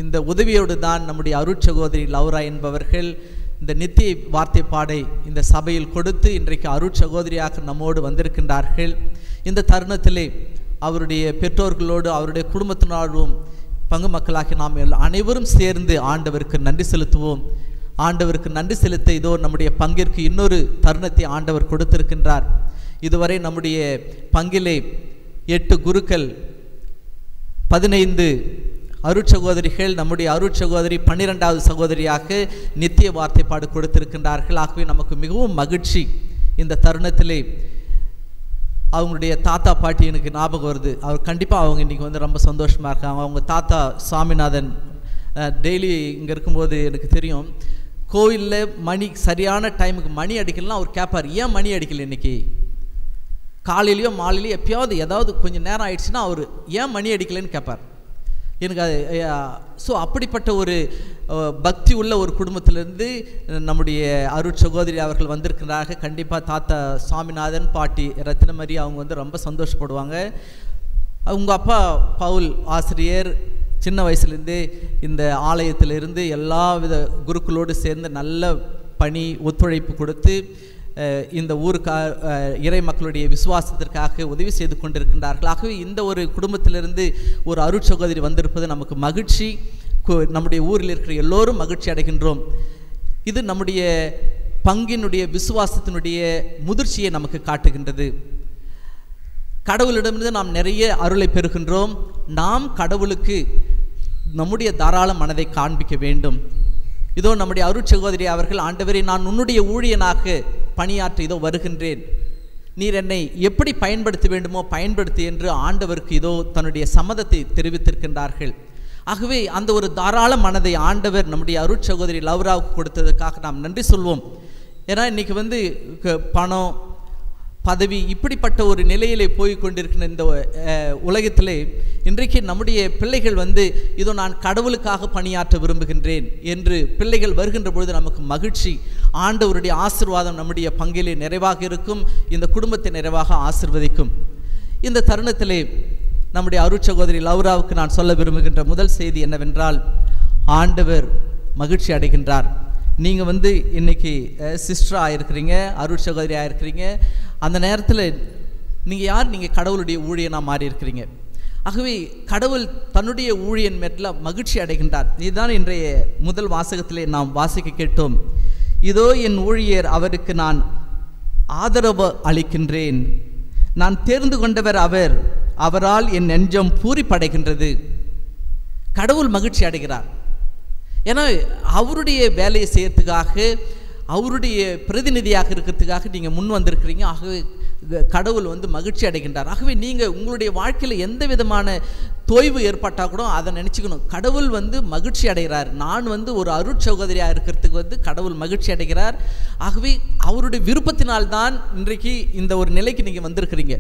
இந்த உதவியோடு தான் நம்முடைய அருட்சகோதரி லவ்ரா என்பவர்கள் இந்த நித்திய வார்த்தைப்பாடை இந்த சபையில் கொடுத்து இன்றைக்கு அருட்சகோதரியாக நம்மோடு வந்திருக்கின்றார்கள். இந்த தருணத்திலே அவருடைய பெற்றோர்களோடு அவருடைய குடும்பத்தினரோடும் பங்கு மக்களாகி நாம் அனைவரும் சேர்ந்து ஆண்டவருக்கு நன்றி செலுத்துவோம். ஆண்டவருக்கு நன்றி செலுத்த இதோ நம்முடைய பங்கிற்கு இன்னொரு தருணத்தை ஆண்டவர் கொடுத்திருக்கின்றார். இதுவரை நம்முடைய பங்கிலே 8 குருக்கள், 15 அருட்சகோதரிகள், நம்முடைய அருட்சகோதரி 12வது சகோதரியாக நித்திய வார்த்தைப்பாடு கொடுத்திருக்கின்றார்கள். ஆகவே நமக்கு மிகவும் மகிழ்ச்சி. இந்த தருணத்திலே அவங்களுடைய தாத்தா பாட்டி எனக்கு ஞாபகம் வருது. அவர் கண்டிப்பாக அவங்க இன்றைக்கி ரொம்ப சந்தோஷமாக இருக்காங்க. அவங்க தாத்தா சுவாமிநாதன் டெய்லி இங்கே இருக்கும்போது எனக்கு தெரியும், கோயிலில் மணி சரியான டைமுக்கு மணி அடிக்கலன்னா அவர் கேட்பார், ஏன் மணி அடிக்கல இன்றைக்கி காலையிலையோ மாலையிலையோ எப்பயாவது ஏதாவது கொஞ்சம் நேரம் ஆயிடுச்சுன்னா அவர் ஏன் மணி அடிக்கலைன்னு கேட்பார். எனக்கு அது அப்படிப்பட்ட ஒரு பக்தி உள்ள ஒரு குடும்பத்திலிருந்து நம்முடைய அருட்சகோதரி அவர்கள் வந்திருக்கிறார்கள். கண்டிப்பாக தாத்தா சுவாமிநாதன் பாட்டி ரத்தினமரி அவங்க ரொம்ப சந்தோஷப்படுவாங்க. அவங்க அப்பா பவுல் ஆசிரியர் சின்ன வயசுலேருந்தே இந்த ஆலயத்திலிருந்து எல்லா வித குருக்களோடு சேர்ந்து நல்ல பணி ஒத்துழைப்பு கொடுத்து இந்த ஊருக்காக இறை மக்களுடைய விசுவாசத்திற்காக உதவி செய்து கொண்டிருக்கின்றார்கள். ஆகவே இந்த ஒரு குடும்பத்திலிருந்து ஒரு அருட்சகோதரி வந்திருப்பது நமக்கு மகிழ்ச்சி. நம்முடைய ஊரில் இருக்கிற எல்லோரும் மகிழ்ச்சி அடைகின்றோம். இது நம்முடைய பங்கினுடைய விசுவாசத்தினுடைய முதிர்ச்சியை நமக்கு காட்டுகின்றது. கடவுளிடமிருந்து நாம் நிறைய அருளை பெறுகின்றோம். நாம் கடவுளுக்கு நம்முடைய தாராள மனதை காண்பிக்க வேண்டும். இதோ நம்முடைய அருட்சகோதரி அவர்கள், ஆண்டவரே நான் உன்னுடைய ஊழியனாக பணியாற்ற இதோ வருகின்றேன், நீர் என்னை எப்படி பயன்படுத்த வேண்டுமோ பயன்படுத்து என்று ஆண்டவருக்கு இதோ தன்னுடைய சம்மதத்தை தெரிவித்திருக்கின்றார்கள். ஆகவே அந்த ஒரு தாராள மனதை ஆண்டவர் நம்முடைய அருட்சகோதரி லவ்ராவுக்கு கொடுத்ததற்காக நாம் நன்றி சொல்வோம். ஏன்னா இன்றைக்கி பணம் பதவி இப்படிப்பட்ட ஒரு நிலையிலே போய் கொண்டிருக்கிற இந்த உலகத்திலே இன்றைக்கு நம்முடைய பிள்ளைகள் இதோ நான் கடவுளுக்காக பணியாற்ற விரும்புகின்றேன் என்று பிள்ளைகள் வருகின்ற பொழுது நமக்கு மகிழ்ச்சி. ஆண்டவருடைய ஆசீர்வாதம் நம்முடைய பங்கிலே நிறைவாக இருக்கும், இந்த குடும்பத்தை நிறைவாக ஆசீர்வதிக்கும். இந்த தருணத்திலே நம்முடைய அருட்சகோதரி லவ்ராவுக்கு நான் சொல்ல விரும்புகின்ற முதல் செய்தி என்னவென்றால், ஆண்டவர் மகிழ்ச்சி அடைகின்றார். நீங்கள் வந்து இன்றைக்கி சிஸ்டராக இருக்கிறீங்க, அருட் சகோதரியாக இருக்கிறீங்க. அந்த நேரத்தில் நீங்கள் கடவுளுடைய ஊழியனாக மாறி இருக்கிறீங்க. ஆகவே கடவுள் தன்னுடைய ஊழியன் மேல மகிழ்ச்சி அடைகின்றார். இதுதான் இன்றைய முதல் வாசகத்திலே நாம் வாசிக்க கேட்டோம். இதோ என் ஊழியர், அவருக்கு நான் ஆதரவு அளிக்கின்றேன். நான் தேர்ந்து கொண்டவர் அவர், அவரால் என் நெஞ்சம் பூரிப்படைகின்றது. கடவுள் மகிழ்ச்சி அடைகிறார். ஏன்னா அவருடைய வேலையை செய்யறதுக்காக, அவருடைய பிரதிநிதியாக இருக்கிறதுக்காக நீங்கள் முன் வந்திருக்கிறீங்க. ஆகவே கடவுள் வந்து மகிழ்ச்சி அடைகின்றார். ஆகவே நீங்கள் உங்களுடைய வாழ்க்கையில் எந்த விதமான தொய்வு ஏற்பட்டால் கூட அதை நினச்சிக்கணும், கடவுள் வந்து மகிழ்ச்சி அடைகிறார். நான் வந்து ஒரு அருட்சகோதரியாக இருக்கிறதுக்கு வந்து கடவுள் மகிழ்ச்சி அடைகிறார். ஆகவே அவருடைய விருப்பத்தினால்தான் இன்றைக்கு இந்த ஒரு நிலைக்கு நீங்கள் வந்திருக்கிறீங்க.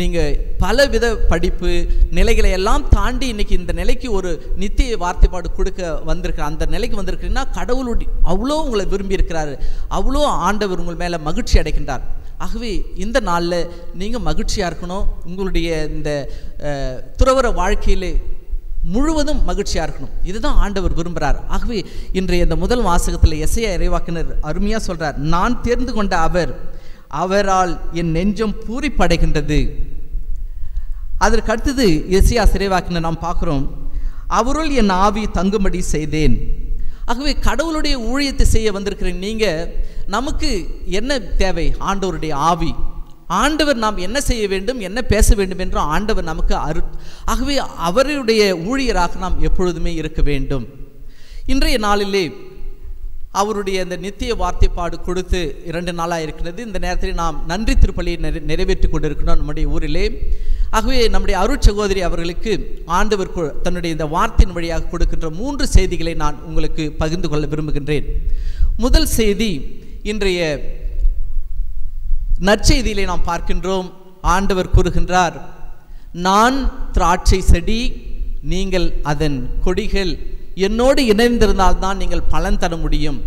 நீங்கள் பலவித படிப்பு நிலைகளை எல்லாம் தாண்டி இன்றைக்கி இந்த நிலைக்கு ஒரு நித்திய வார்த்தைப்பாடு கொடுக்க வந்திருக்கிற அந்த நிலைக்கு வந்திருக்கிறீங்கன்னா கடவுளுடைய அவ்வளோ உங்களை விரும்பி இருக்கிறாரு, அவ்வளோ ஆண்டவர் உங்கள் மேலே மகிழ்ச்சி அடைகின்றார். ஆகவே இந்த நாளில் நீங்கள் மகிழ்ச்சியாக இருக்கணும். உங்களுடைய இந்த துறவற வாழ்க்கையிலே முழுவதும் மகிழ்ச்சியாக இருக்கணும். இதுதான் ஆண்டவர் விரும்புகிறார். ஆகவே இன்றைய இந்த முதல் வாசகத்தில் எசையா இறைவாக்கினர் அருமையாக சொல்கிறார், நான் தேர்ந்து கொண்ட அவர், அவரால் என் நெஞ்சம் பூரிப்படைகின்றது. அதற்கு அடுத்தது எசையா இறைவாக்கினர் நாம் பார்க்குறோம், அவருள் என் ஆவி தங்கும்படி செய்தேன். ஆகவே கடவுளுடைய ஊழியத்தை செய்ய வந்திருக்கிற நீங்கள், நமக்கு என்ன தேவை? ஆண்டவருடைய ஆவி. ஆண்டவர் நாம் என்ன செய்ய வேண்டும், என்ன பேச வேண்டும் என்று ஆண்டவர் நமக்கு ஆகவே அவருடைய ஊழியராக நாம் எப்பொழுதுமே இருக்க வேண்டும். இன்றைய நாளிலே அவருடைய இந்த நித்திய வார்த்தைப்பாடு கொடுத்து 2 நாளாக இருக்கிறது. இந்த நேரத்தில் நாம் நன்றி திருப்பலியை நிறைவேற்றி கொண்டிருக்கிறோம் நம்முடைய ஊரிலே. ஆகவே நம்முடைய அருட்சகோதரி அவர்களுக்கு ஆண்டவர் தன்னுடைய இந்த வார்த்தையின் வழியாக கொடுக்கின்ற 3 செய்திகளை நான் உங்களுக்கு பகிர்ந்து கொள்ள விரும்புகின்றேன். முதல் செய்தி, இன்றைய நற்செய்தியிலே நாம் பார்க்கின்றோம், ஆண்டவர் கூறுகின்றார், நான் திராட்சை செடி, நீங்கள் அதன் கொடிகள், என்னோடு இணைந்திருந்தால்தான் நீங்கள் பலன் தர முடியும்.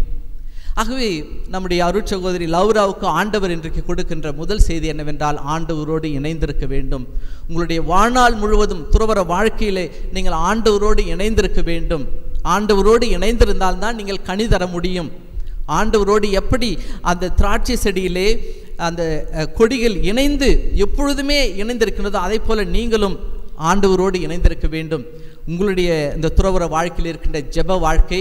ஆகவே நம்முடைய அருட்சகோதரி லௌராவுக்கு ஆண்டவர் இன்றைக்கு கொடுக்கின்ற முதல் செய்தி என்னவென்றால், ஆண்டவரோடு இணைந்திருக்க வேண்டும். உங்களுடைய வாழ்நாள் முழுவதும் துறவற வாழ்க்கையிலே நீங்கள் ஆண்டவரோடு இணைந்திருக்க வேண்டும். ஆண்டவரோடு இணைந்திருந்தால்தான் நீங்கள் கனி தர முடியும். ஆண்டவரோடு எப்படி அந்த திராட்சை செடியிலே அந்த கொடிகள் இணைந்து எப்பொழுதுமே இணைந்திருக்கின்றதோ அதை போல நீங்களும் ஆண்டவரோடு இணைந்திருக்க வேண்டும். உங்களுடைய இந்த துறவற வாழ்க்கையில் இருக்கின்ற ஜெப வாழ்க்கை,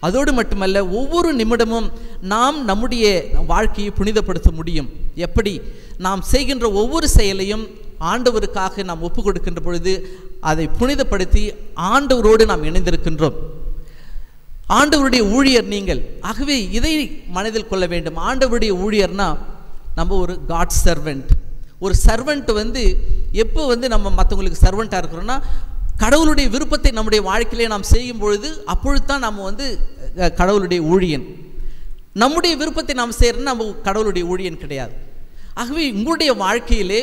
அதோடு மட்டுமல்ல ஒவ்வொரு நிமிடமும் நாம் நம்முடைய வாழ்க்கையை புனிதப்படுத்த முடியும். எப்படி? நாம் செய்கின்ற ஒவ்வொரு செயலையும் ஆண்டவருக்காக நாம் ஒப்பு கொடுக்கின்ற பொழுது அதை புனிதப்படுத்தி ஆண்டவரோடு நாம் இணைந்திருக்கின்றோம். ஆண்டவருடைய ஊழியர் நீங்கள். ஆகவே இதை மனதில் கொள்ள வேண்டும். ஆண்டவருடைய ஊழியர்னா நம்ம ஒரு காட் சர்வெண்ட். ஒரு சர்வெண்ட் வந்து எப்போ வந்து நம்ம மற்றவங்களுக்கு சர்வெண்ட்டாக இருக்கிறோன்னா, கடவுளுடைய விருப்பத்தை நம்முடைய வாழ்க்கையிலே நாம் செய்யும் பொழுது அப்பொழுது தான் நம்ம வந்து கடவுளுடைய ஊழியன். நம்முடைய விருப்பத்தை நாம் செய்கிறோன்னா நம்ம கடவுளுடைய ஊழியன் கிடையாது. ஆகவே உங்களுடைய வாழ்க்கையிலே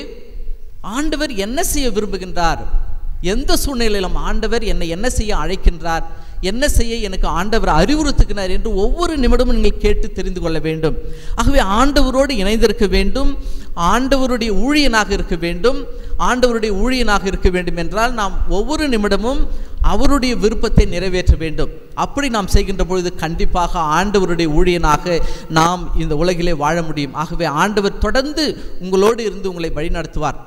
ஆண்டவர் என்ன செய்ய விரும்புகின்றார், எந்த சூழ்நிலையிலும் ஆண்டவர் என்னை என்ன செய்ய அழைக்கின்றார், என்ன செய்ய எனக்கு ஆண்டவர் அறிவுறுத்துகிறார் என்று ஒவ்வொரு நிமிடமும் நீங்கள் கேட்டு தெரிந்து கொள்ள வேண்டும். ஆகவே ஆண்டவரோடு இணைந்திருக்க வேண்டும், ஆண்டவருடைய ஊழியனாக இருக்க வேண்டும். ஆண்டவருடைய ஊழியனாக இருக்க வேண்டும் என்றால் நாம் ஒவ்வொரு நிமிடமும் அவருடைய விருப்பத்தை நிறைவேற்ற வேண்டும். அப்படி நாம் செய்கின்ற பொழுது கண்டிப்பாக ஆண்டவருடைய ஊழியனாக நாம் இந்த உலகிலே வாழ முடியும். ஆகவே ஆண்டவர் தொடர்ந்து உங்களோடு இருந்து உங்களை வழிநடத்துவார்.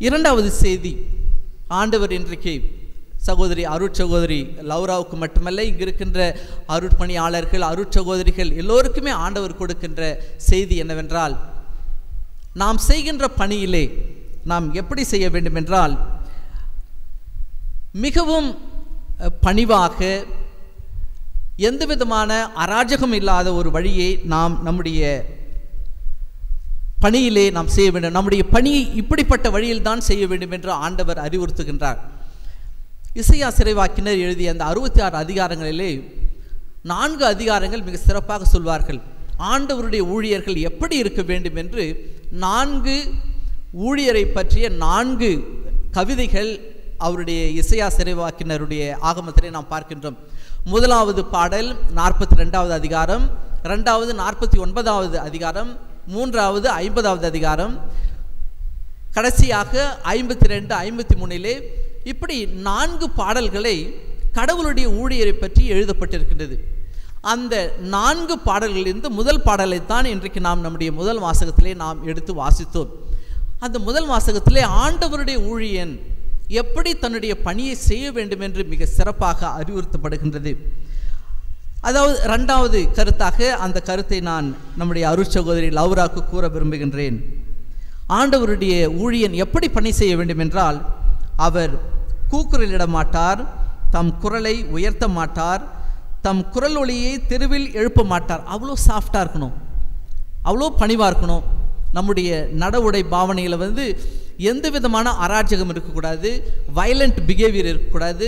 இரண்டாவது செய்தி, ஆண்டவர் இன்றைக்கு சகோதரி அருட்சகோதரி லௌராவுக்கு மட்டுமல்ல, இங்கு இருக்கின்ற அருட்பணியாளர்கள், அருட்சகோதரிகள் எல்லோருக்குமே ஆண்டவர் கொடுக்கின்ற செய்தி என்னவென்றால், நாம் செய்கின்ற பணியிலே நாம் எப்படி செய்ய வேண்டும் என்றால், மிகவும் பணிவாக, எந்த விதமான அராஜகம் இல்லாத ஒரு வழியை நாம் நம்முடைய பணியிலே நாம் செய்ய வேண்டும். நம்முடைய பணியை இப்படிப்பட்ட வழியில் தான் செய்ய வேண்டும் என்று ஆண்டவர் அறிவுறுத்துகின்றார். இசையா இறைவாக்கினர் எழுதிய அந்த 66 அதிகாரங்களிலே 4 அதிகாரங்கள் மிக சிறப்பாக சொல்வார்கள். ஆண்டவருடைய ஊழியர்கள் எப்படி இருக்க வேண்டும் என்று 4 ஊழியரை பற்றிய 4 கவிதைகள் அவருடைய இசையா இறைவாக்கினருடைய ஆகமத்திலே நாம் பார்க்கின்றோம். முதலாவது பாடல் 42வது அதிகாரம், 2வது 49வது அதிகாரம், 3வது 50வது அதிகாரம், கடைசியாக 52, 53 இப்படி 4 பாடல்களை கடவுளுடைய ஊழியரை பற்றி எழுதப்பட்டிருக்கின்றது. அந்த 4 பாடல்களிலிருந்து முதல் பாடலைத்தான் இன்றைக்கு நாம் நம்முடைய முதல் வாசகத்திலே நாம் எடுத்து வாசித்தோம். அந்த முதல் வாசகத்திலே ஆண்டவருடைய ஊழியன் எப்படி தன்னுடைய பணியை செய்ய வேண்டும் என்று மிக சிறப்பாக அறிவுறுத்தப்படுகின்றது. அதாவது 2வது கருத்தாக அந்த கருத்தை நான் நம்முடைய அருட்சகோதரி லௌராக்கு கூற விரும்புகின்றேன். ஆண்டவருடைய ஊழியன் எப்படி பணி செய்ய வேண்டும் என்றால், அவர் கூக்குரலிட மாட்டார், தம் குரலை உயர்த்த மாட்டார், தம் குரல் ஒளியை தெருவில் எழுப்ப மாட்டார். அவ்வளோ சாஃப்டாக இருக்கணும், அவ்வளோ பணிவாக இருக்கணும். நம்முடைய நட உடை பாவனையில் வந்து எந்த விதமான அராஜகம் இருக்கக்கூடாது, வயலண்ட் பிஹேவியர் இருக்கக்கூடாது.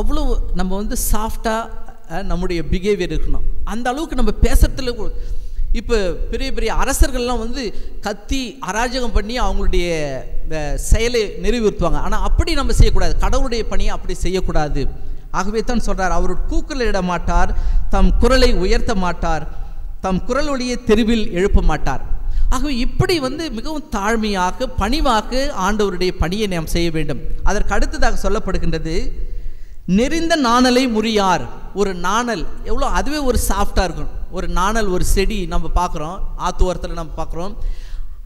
அவ்வளோ நம்ம வந்து சாஃப்டாக நம்முடைய பிஹேவியர் இருக்கணும். அந்த அளவுக்கு நம்ம பேசுறதுல இப்போ பெரிய பெரிய அரசர்கள்லாம் வந்து கத்தி அராஜகம் பண்ணி அவங்களுடைய செயலை நிறைவேற்றுவாங்க. ஆனால் அப்படி நம்ம செய்யக்கூடாது, கடவுளுடைய பணியை அப்படி செய்யக்கூடாது. ஆகவே தான் சொல்கிறார், அவர் கூக்குரலிட மாட்டார், தம் குரலை உயர்த்த மாட்டார், தம் குரல் ஒளியை தெருவில் எழுப்ப மாட்டார். ஆகவே இப்படி வந்து மிகவும் தாழ்மையாக பணிவாக ஆண்டவருடைய பணியை நாம் செய்ய வேண்டும். அதற்கு அடுத்ததாக சொல்லப்படுகின்றது, நெறிந்த நாணலை முறியார். ஒரு நாணல் எவ்வளோ, அதுவே ஒரு சாஃப்டாக இருக்கும். ஒரு நாணல், ஒரு செடி நம்ம பார்க்குறோம், ஆற்று ஓரத்தில் நம்ம பார்க்குறோம்.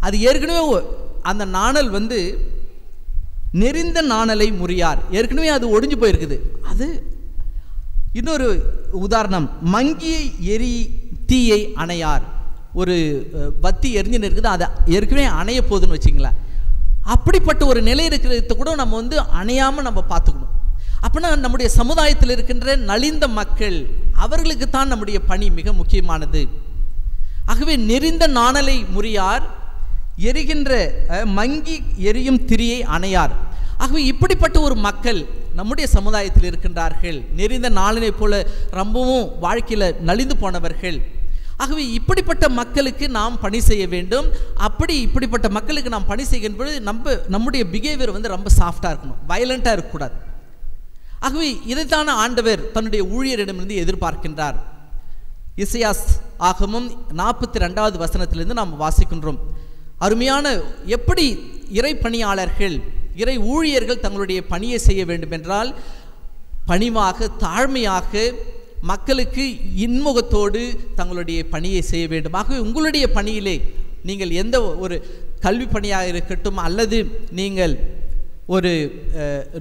அது ஏற்கனவே அந்த நாணல் வந்து நெறிந்த நாணலை முறியார், ஏற்கனவே அது ஒடிஞ்சு போயிருக்குது. அது இன்னொரு உதாரணம், மங்கிய எரி தீயை அணையார். ஒரு பத்தி எரிஞ்சுன்னு இருக்குது, அதை ஏற்கனவே அணைய போகுதுன்னு வச்சிங்களேன். அப்படிப்பட்ட ஒரு நிலை இருக்கிறத கூட நம்ம வந்து அணையாமல் நம்ம பார்த்துக்கணும். அப்படின்னா நம்முடைய சமுதாயத்தில் இருக்கின்ற நலிந்த மக்கள், அவர்களுக்கு தான் நம்முடைய பணி மிக முக்கியமானது. ஆகவே நெறிந்த நாணலை முறியார், எரிகின்ற மங்கி எரியும் திரியை அணையார். ஆகவே இப்படிப்பட்ட ஒரு மக்கள் நம்முடைய சமுதாயத்தில் இருக்கின்றார்கள். நெறிந்த நாளனை போல ரொம்பவும் வாழ்க்கையில் நலிந்து போனவர்கள். ஆகவே இப்படிப்பட்ட மக்களுக்கு நாம் பணி செய்ய வேண்டும். இப்படிப்பட்ட மக்களுக்கு நாம் பணி செய்கின்ற பொழுது நம்முடைய பிஹேவியர் வந்து ரொம்ப சாஃப்டாக இருக்கணும், வயலண்ட்டாக இருக்கக்கூடாது. ஆகவே இதைத்தான ஆண்டவர் தன்னுடைய ஊழியரிடமிருந்து எதிர்பார்க்கின்றார். இசையாஸ் ஆகமம் 42வது வசனத்திலிருந்து நாம் வாசிக்கின்றோம். அருமையான எப்படி இறை பணியாளர்கள், இறை ஊழியர்கள் தங்களுடைய பணியை செய்ய வேண்டும் என்றால், பணிவாக தாழ்மையாக மக்களுக்கு இன்முகத்தோடு தங்களுடைய பணியை செய்ய வேண்டும். ஆகவே உங்களுடைய பணியிலே நீங்கள் எந்த ஒரு கல்வி பணியாக இருக்கட்டும், அல்லது நீங்கள் ஒரு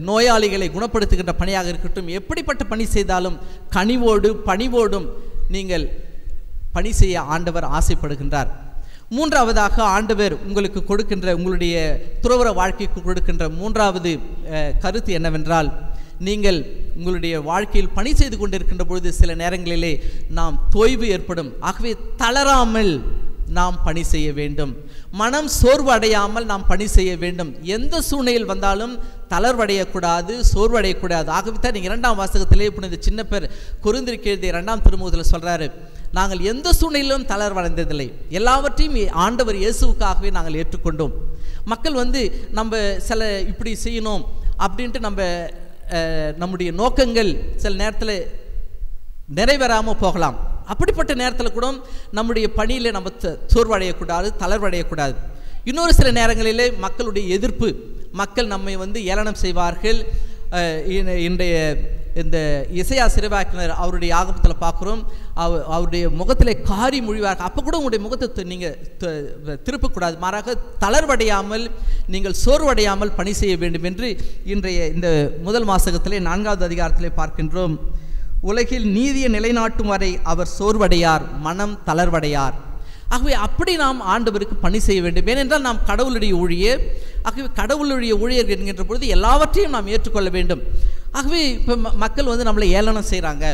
நோயாளிகளை குணப்படுத்துகின்ற பணியாக இருக்கட்டும், எப்படிப்பட்ட பணி செய்தாலும் கனிவோடு பணிவோடும் நீங்கள் பணி செய்ய ஆண்டவர் ஆசைப்படுகின்றார். 3வதாக ஆண்டவர் உங்களுக்கு கொடுக்கின்ற, உங்களுடைய துறவற வாழ்க்கைக்கு கொடுக்கின்ற 3வது கருத்து என்னவென்றால், நீங்கள் உங்களுடைய வாழ்க்கையில் பணி செய்து கொண்டிருக்கின்ற பொழுது சில நேரங்களிலே நாம் தொய்வு ஏற்படும். ஆகவே தளராமல் நாம் பணி செய்ய வேண்டும், மனம் சோர்வு அடையாமல் நாம் பணி செய்ய வேண்டும். எந்த சூழ்நிலையில் வந்தாலும் தளர்வடையக்கூடாது, சோர்வடையக்கூடாது. ஆகவே தான் 2ஆம் வாசகத்திலே இப்போ இந்த சின்ன பேர் கொரிந்தியருக்கு எழுதிய 2ஆம் திருமுகத்தில் சொல்கிறாரு, நாங்கள் எந்த சூழ்நிலையிலும் தளர்வடைந்ததில்லை, எல்லாவற்றையும் ஆண்டவர் இயேசுவுக்காகவே நாங்கள் ஏற்றுக்கொண்டோம். மக்கள் வந்து நம்ம சில இப்படி செய்யணும் அப்படின்ட்டு நம்முடைய நோக்கங்கள் சில நேரத்தில் நிறைவேறாமல் போகலாம். அப்படிப்பட்ட நேரத்தில் கூட நம்முடைய பணியில் நம்ம சோர்வடையக்கூடாது, தளர்வடையக்கூடாது. இன்னொரு சில நேரங்களிலே மக்களுடைய எதிர்ப்பு, மக்கள் நம்மை வந்து ஏளனம் செய்வார்கள். இன்றைய இந்த இசையா சிறைவாக்கினர் அவருடைய ஆகமத்தில் பார்க்குறோம், அவருடைய முகத்திலே காரி மொழிவார்கள். அப்போ கூட உங்களுடைய முகத்தை நீங்கள் திருப்பக்கூடாது, மாறாக தளர்வடையாமல் நீங்கள் சோர்வடையாமல் பணி செய்ய வேண்டும் என்று இன்றைய இந்த முதல் வாசகத்திலே 4வது அதிகாரத்திலே பார்க்கின்றோம். உலகில் நீதியை நிலைநாட்டும் வரை அவர் சோர்வடையார், மனம் தளர்வடையார். ஆகவே அப்படி நாம் ஆண்டவருக்கு பணி செய்ய வேண்டும். ஏனென்றால் நாம் கடவுளுடைய ஊழியர். ஆகவே கடவுளுடைய ஊழியர் என்கின்ற பொழுது எல்லாவற்றையும் நாம் ஏற்றுக்கொள்ள வேண்டும். ஆகவே இப்போ மக்கள் வந்து நம்மளை ஏளனம் செய்கிறாங்க,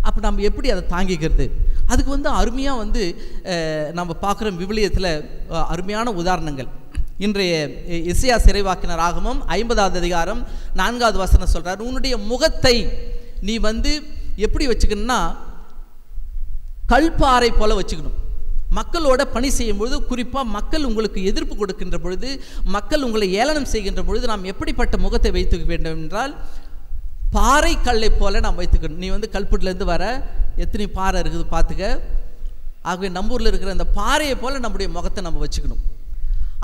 அப்போ நம்ம எப்படி அதை தாங்கிக்கிறது? அதுக்கு வந்து அருமையாக வந்து நம்ம பார்க்குற விவிலியத்தில் அருமையான உதாரணங்கள். இன்றைய இசையா சிறைவாக்கினர் ஆகமம் 50வது அதிகாரம் 4வது வசனம் சொல்கிறார், உன்னுடைய முகத்தை நீ வந்து எப்படி வச்சுக்கணும்னா கல்பாறை போல வச்சுக்கணும். மக்களோட பணி செய்யும் பொழுது, குறிப்பாக மக்கள் உங்களுக்கு எதிர்ப்பு கொடுக்கின்ற பொழுது, மக்கள் உங்களை ஏளனம் செய்கின்ற பொழுது நாம் எப்படிப்பட்ட முகத்தை வைத்துக்க வேண்டும் என்றால், பாறை கல்லை போல நாம் வைத்துக்கணும். நீ வந்து கல்புட்டிலேருந்து வர எத்தனை பாறை இருக்குது பார்த்துக்க. ஆகவே நம்ம ஊரில் இருக்கிற அந்த பாறையை போல் நம்முடைய முகத்தை நம்ம வச்சுக்கணும்.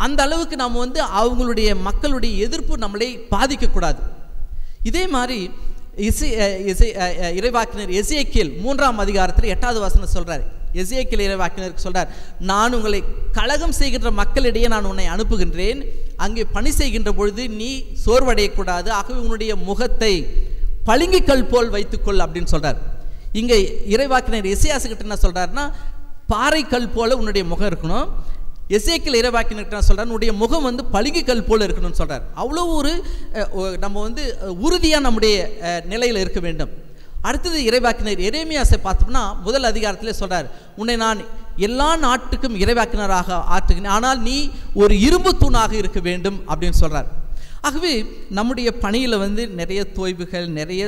அந்த அளவுக்கு நாம் வந்து அவங்களுடைய மக்களுடைய எதிர்ப்பு நம்மளை பாதிக்கக்கூடாது. இதே மாதிரி இறைவாக்கினர் எசேக்கியேல் 3ஆம் அதிகாரத்தில் 8வது வசனம் சொல்றார். எசேக்கியேல் இறைவாக்கினருக்கு சொல்றார், நான் உங்களை கலகம் செய்கின்ற மக்களிடையே நான் உன்னை அனுப்புகின்றேன், அங்கே பணி செய்கின்ற பொழுது நீ சோர்வடையக்கூடாது, ஆகவே உன்னுடைய முகத்தை பளிங்குக்கல் போல் வைத்துக்கொள் அப்படின்னு சொல்றார். இங்கே இறைவாக்கினர் எசேயாசுகிட்ட என்ன சொல்றாருன்னா, பாறைக்கல் போல உன்னுடைய முகம் இருக்கணும். எசேக்கியேல் இறைவாக்கினர் சொல்றார், உன்னுடைய முகம் வந்து பளிங்குக்கல் போல இருக்கணும்னு சொல்றார். அவ்வளோ ஒரு நம்ம வந்து உறுதியாக நம்முடைய நிலையில் இருக்க வேண்டும். அடுத்தது இறைவாக்கினர் எரேமியாசை பார்த்தோம்னா 1 அதிகாரத்திலே சொல்றார், உன்னை நான் எல்லா நாட்டுக்கும் இறைவாக்கினராக ஆற்றுகிறேன், ஆனால் நீ ஒரு இரும்பு தூணாக இருக்க வேண்டும் அப்படின்னு சொல்றார். ஆகவே நம்முடைய பணியில் வந்து நிறைய தோய்வுகள், நிறைய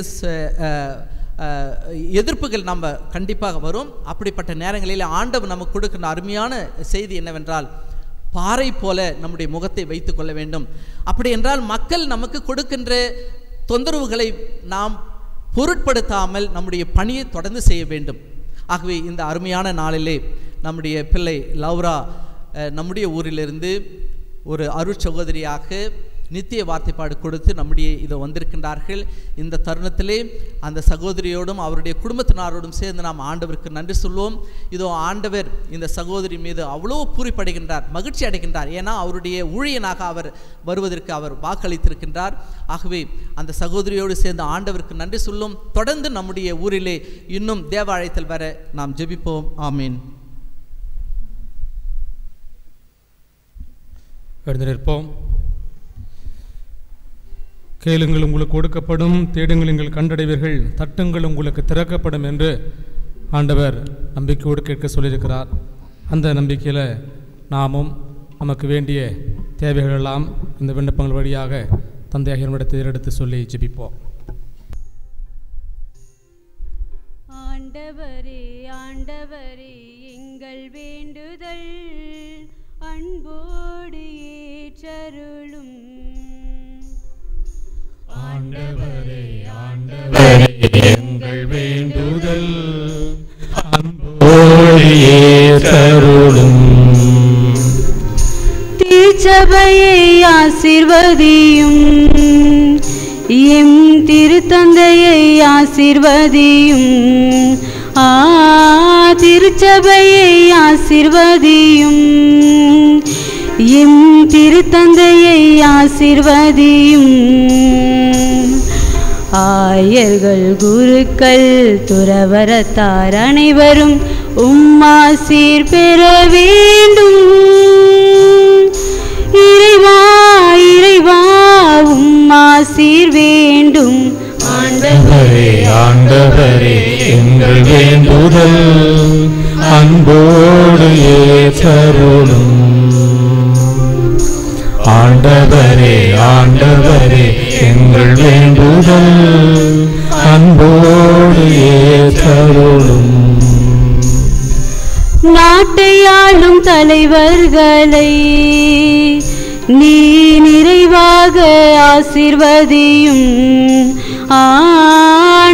எதிர்ப்புகள் நம்ம கண்டிப்பாக வரும். அப்படிப்பட்ட நேரங்களில் ஆண்டவர் நமக்கு கொடுக்கிற அருமையான செய்தி என்னவென்றால், பாறை போல நம்முடைய முகத்தை வைத்து கொள்ள வேண்டும். அப்படி என்றால் மக்கள் நமக்கு கொடுக்கின்ற தொந்தரவுகளை நாம் பொருட்படுத்தாமல் நம்முடைய பணியை தொடர்ந்து செய்ய வேண்டும். ஆகவே இந்த அருமையான நாளிலே நம்முடைய பிள்ளை லவ்ரா நம்முடைய ஊரிலிருந்து ஒரு அருட்சகோதரியாக நித்திய வார்த்தைப்பாடு கொடுத்து நம்முடைய இதை வந்திருக்கின்றார்கள். இந்த தருணத்திலே அந்த சகோதரியோடும் அவருடைய குடும்பத்தினரோடும் சேர்ந்து நாம் ஆண்டவருக்கு நன்றி சொல்வோம். இதோ ஆண்டவர் இந்த சகோதரி மீது அவ்வளோ பூரிப்படைகின்றார், மகிழ்ச்சி அடைகின்றார். ஏன்னா அவருடைய ஊழியனாக அவர் வருவதற்கு அவர் வாக்களித்திருக்கின்றார். ஆகவே அந்த சகோதரியோடு சேர்ந்து ஆண்டவருக்கு நன்றி சொல்லும். தொடர்ந்து நம்முடைய ஊரிலே இன்னும் தேவ அழைத்தல் வர நாம் ஜெபிப்போம். ஆமீன். நிற்போம். கேளுங்கள் உங்களுக்கு கொடுக்கப்படும், தேடுங்கள் நீங்கள் கண்டடைவீர்கள், தட்டுங்கள் உங்களுக்கு திறக்கப்படும் என்று ஆண்டவர் நம்பிக்கையோடு கேட்க சொல்லியிருக்கிறார். அந்த நம்பிக்கையில் நாமும் நமக்கு வேண்டிய தேவைகள் எல்லாம் இந்த விண்ணப்பங்கள் வழியாக தந்தையாகியவரிடத்தை எடுத்து சொல்லி ஜெபிப்போம். ஆண்டவரே ஆண்டவரே எங்கள் வேண்டுதல் அன்போடு ஏற்றருளும். ஆண்டவரே ஆண்டவரே எங்கள் வேண்டுதல் அன்போடு ஏற்றருளும். திருச்சபையை ஆசீர்வதியும், எம் திருத்தந்தையை ஆசீர்வதியும். திருச்சபையை ஆசீர்வதியும், எம் திருத்தந்தையை ஆசீர்வதியும். ஆயர்கள் குருக்கள் துறவரத்தார் அனைவரும் உம்மாசீர் பெற வேண்டும். இறைவா இறைவா உம்மாசீர் வேண்டும். ஆண்டவரே ஆண்டவரே எங்கள் வேண்டுதல் அன்போடு ஏற்றருளும். ஆண்டவரே ஆண்டவரே எங்கள் வேண்டுதல் அன்போடு ஏற்றருளும். நாட்டையாளும் தலைவர்களை நீ நிறைவாக ஆசீர்வதியும்.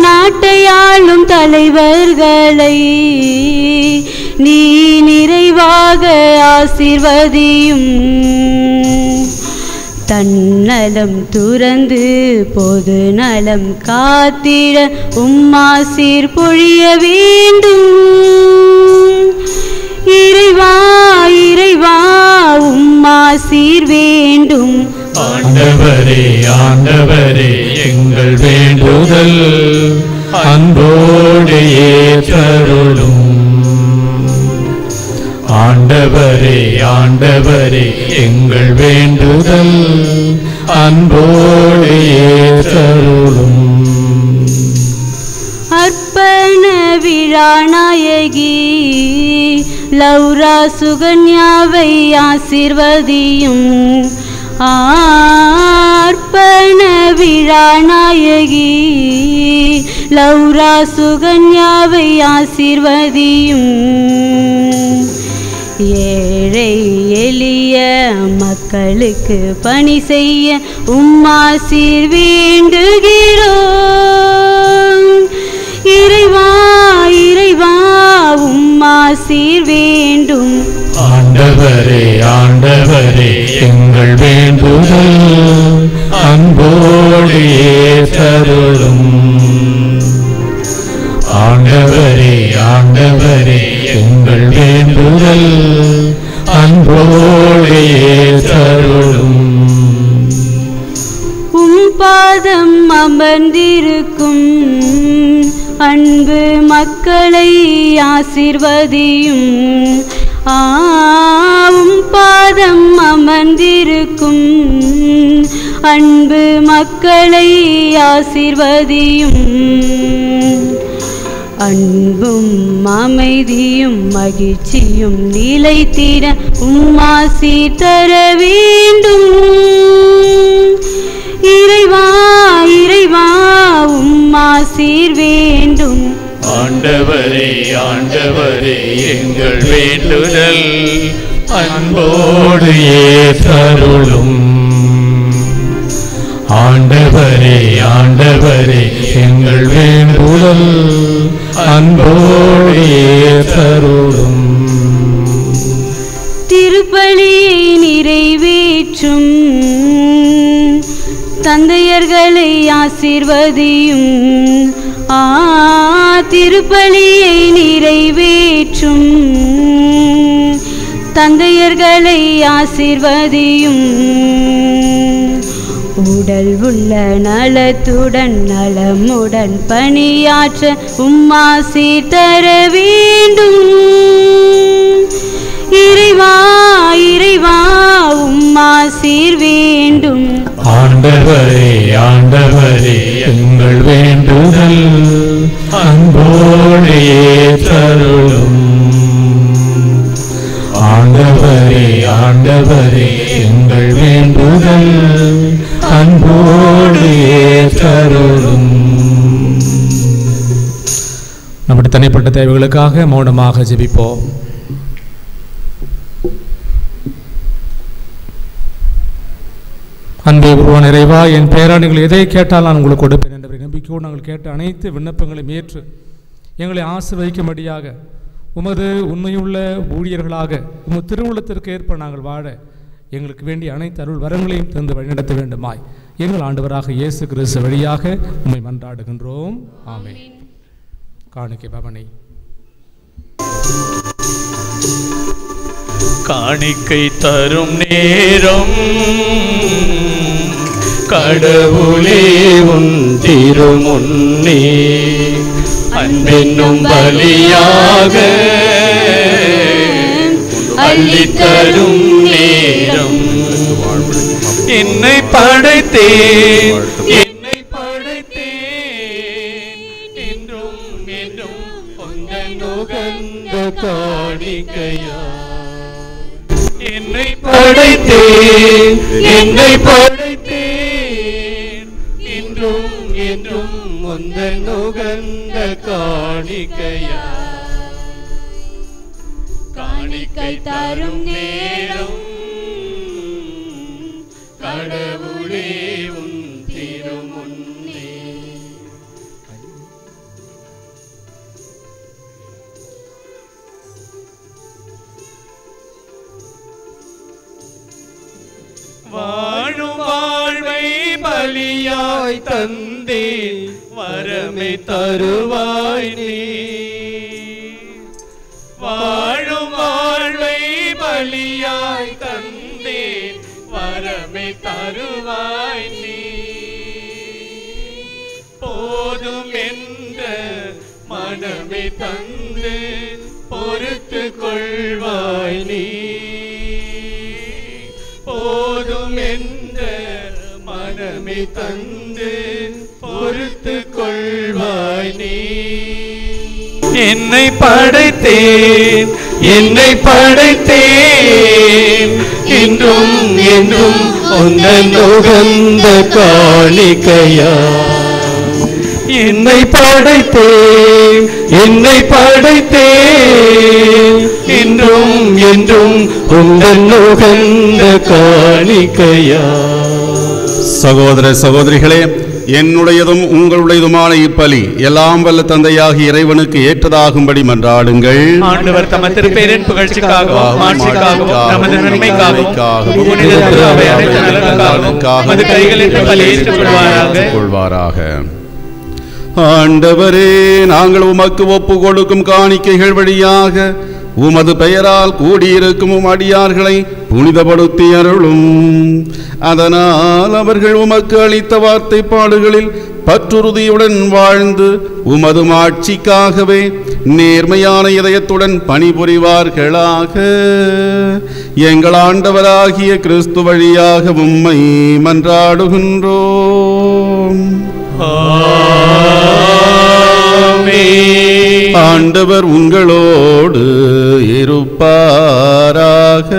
நாட்டையாளும் தலைவர்களை நீ நிறைவாக ஆசீர்வதியும். தன்னலம் துறந்து பொது நலம் காத்திட உம்மாசீர் பொழிய வேண்டும். இறைவா இறைவா உம்மாசீர் வேண்டும். ஆண்டவரே ஆண்டவரே எங்கள் வேண்டுதல் அன்போடு ஏற்றருளும். ஆண்டவரே ஆண்டவரே எங்கள் வேண்டுதல் அன்போடு ஏற்றருளும். அர்ப்பண விழா நாயகி லவ்ரா சுகன்யாவை ஆசீர்வதியும். அர்ப்பண விழா நாயகி லவ்ரா சுகன்யாவை ஆசீர்வதியும். ஏழை எளிய மக்களுக்கு பணி செய்ய உம்மாசீர் வேண்டுகிறோம். இறைவா இறைவா உம்மாசீர் வேண்டும். ஆண்டவரே ஆண்டவரே எங்கள் வேண்டுதல் அன்போடு ஏற்றருளும். அன்போடு ஏற்றருளும். பாதம் அமர்ந்திருக்கும் அன்பு மக்களை ஆசீர்வதியும். ஆவும் பாதம் அமர்ந்திருக்கும் அன்பு மக்களை ஆசீர்வதியும். அன்பும் அமைதியும் மகிழ்ச்சியும் நிலைத்திட உம்மாசி தர வேண்டும். இறைவா இறைவா உம்மாசீர் வேண்டும். ஆண்டவரே ஆண்டவரே எங்கள் வேண்டுதல் அன்போடு ஏற்றருளும். ஆண்டவரே ஆண்டவரே எங்கள் வேண்டுதல் அன்போடு ஏற்றருளும். திருப்பலியை நிறைவேற்றும் தந்தையர்களை ஆசீர்வதியும். திருப்பலியை நிறைவேற்றும் தந்தையர்களை ஆசீர்வதியும். உடல் உள்ள நலத்துடன் நலமுடன் பணியாற்ற உம்மாசி தர வேண்டும். இறைவா இறைவா உம்மாசீர் வேண்டும். ஆண்டவரே ஆண்டவரே எங்கள் வேண்டுதல் அன்போடு ஏற்றருளும். ஆண்டவரே ஆண்டவரே எங்கள் வேண்டுதல் அன்போடு ஏற்றருளும். நம்முடைய தனிப்பட்ட தேவைகளுக்காக மௌனமாக ஜெபிப்போம். அன்பே உருவான இறைவா, என் பெயரால் நீங்கள் எதை கேட்டால் நான் உங்களுக்கு கொடுப்பேன் என்ற நம்பிக்கையோடு நாங்கள் கேட்ட அனைத்து விண்ணப்பங்களையும் ஏற்று எங்களை ஆசீர்வதிக்கும்படியாக உமது உண்மையுள்ள ஊழியர்களாக உமது திருவுள்ளத்திற்கு ஏற்ப நாங்கள் வாழ எங்களுக்கு வேண்டிய அனைத்து அருள் வரங்களையும் தந்து வழிநடத்த வேண்டுமாய் எங்கள் ஆண்டவராக இயேசு கிறிஸ்து வழியாக உம்மை மன்றாடுகின்றோம். ஆமென். காணிக்கை பவனை. காணிக்கை தரும் நேரம் கடவுளே உன் திருமுன்னே அன்பென்னும் பலியாக அள்ளித்தரும் நேரம். என்னை படைத்தேன் என்னை படைத்தேன் என்றும் என்றும் உந்தன் உகந்த காணிக்கையா. என்னை படைத்தேன் என்னை படைத்தேன் என்றும் என்றும் உந்தன் உகந்த காணிக்கையா. காணிக்கை தரும் நேரம் கடவுளே உன் திருமுன்னே. வாழும் வாழ்வை பலியாய் தந்தே வரமை தருவாய் நீ. வாழும் வாழ்வை பலியாய் தந்தே வரமை தருவாய் நீ. போதும் என்ற மனமை தந்து பொறுத்து கொள்வாய் நீ. போதும் என்ற மனமை தந்து பொறுத்து கொள்வாய் நீ. என்னை படைத்தேன் என்னை படைத்தேன் என்றும் என்றும் உந்தன் உகந்த காணிக்கையா. என்னை படைத்தேன் என்னை படைத்தேன் என்றும் என்றும் உந்தன் உகந்த காணிக்கையா. சகோதர சகோதரிகளே, என்னுடையதும் உங்களுடையதுமான இப்பலி எல்லாம் வல்ல தந்தையாகி இறைவனுக்கு ஏற்றதாகும்படி மன்றாடுங்கள். ஆண்டவர் தமது திருப்பெயரின் புகழ்ச்சிக்காகவும் மாட்சிக்காகவும் நமது நன்மைக்காகவும் புனித அவை அனைத்து நலனுக்காகவும் நமது கைகளில் பலி ஏற்றுக்கொள்வாராக. ஆண்டவரே, நாங்கள் உமக்கு ஒப்பு கொடுக்கும் காணிக்கைகள் வழியாக உமது பெயரால் கூடியிருக்கும் உம் அடியார்களை புனிதப்படுத்தி அருளும். அதனால் அவர்கள் உமக்கு அளித்த வார்த்தைப்பாடுகளில் பற்றுறுதியுடன் வாழ்ந்து உமது மாட்சிக்காகவே நேர்மையான இதயத்துடன் பணிபுரிவார்களாக. எங்கள் ஆண்டவராகிய கிறிஸ்து வழியாக உம்மை மன்றாடுகின்றோம். ஆண்டவர் உங்களோடு இருப்பாராக.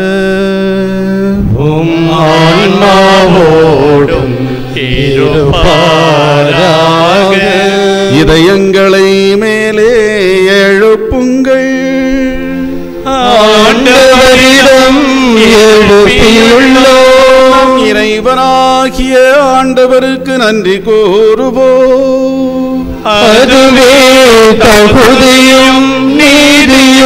உம் ஆன்மாவோடும் இருப்பாராக. இதயங்களை மேலே எழுப்புங்கள். ஆண்டவரிடம் எழுப்பியுள்ளோம். இறைவனாகிய ஆண்டவருக்கு நன்றி கூறுவோம். அதுவே தகுதியும் நீதியுமானது.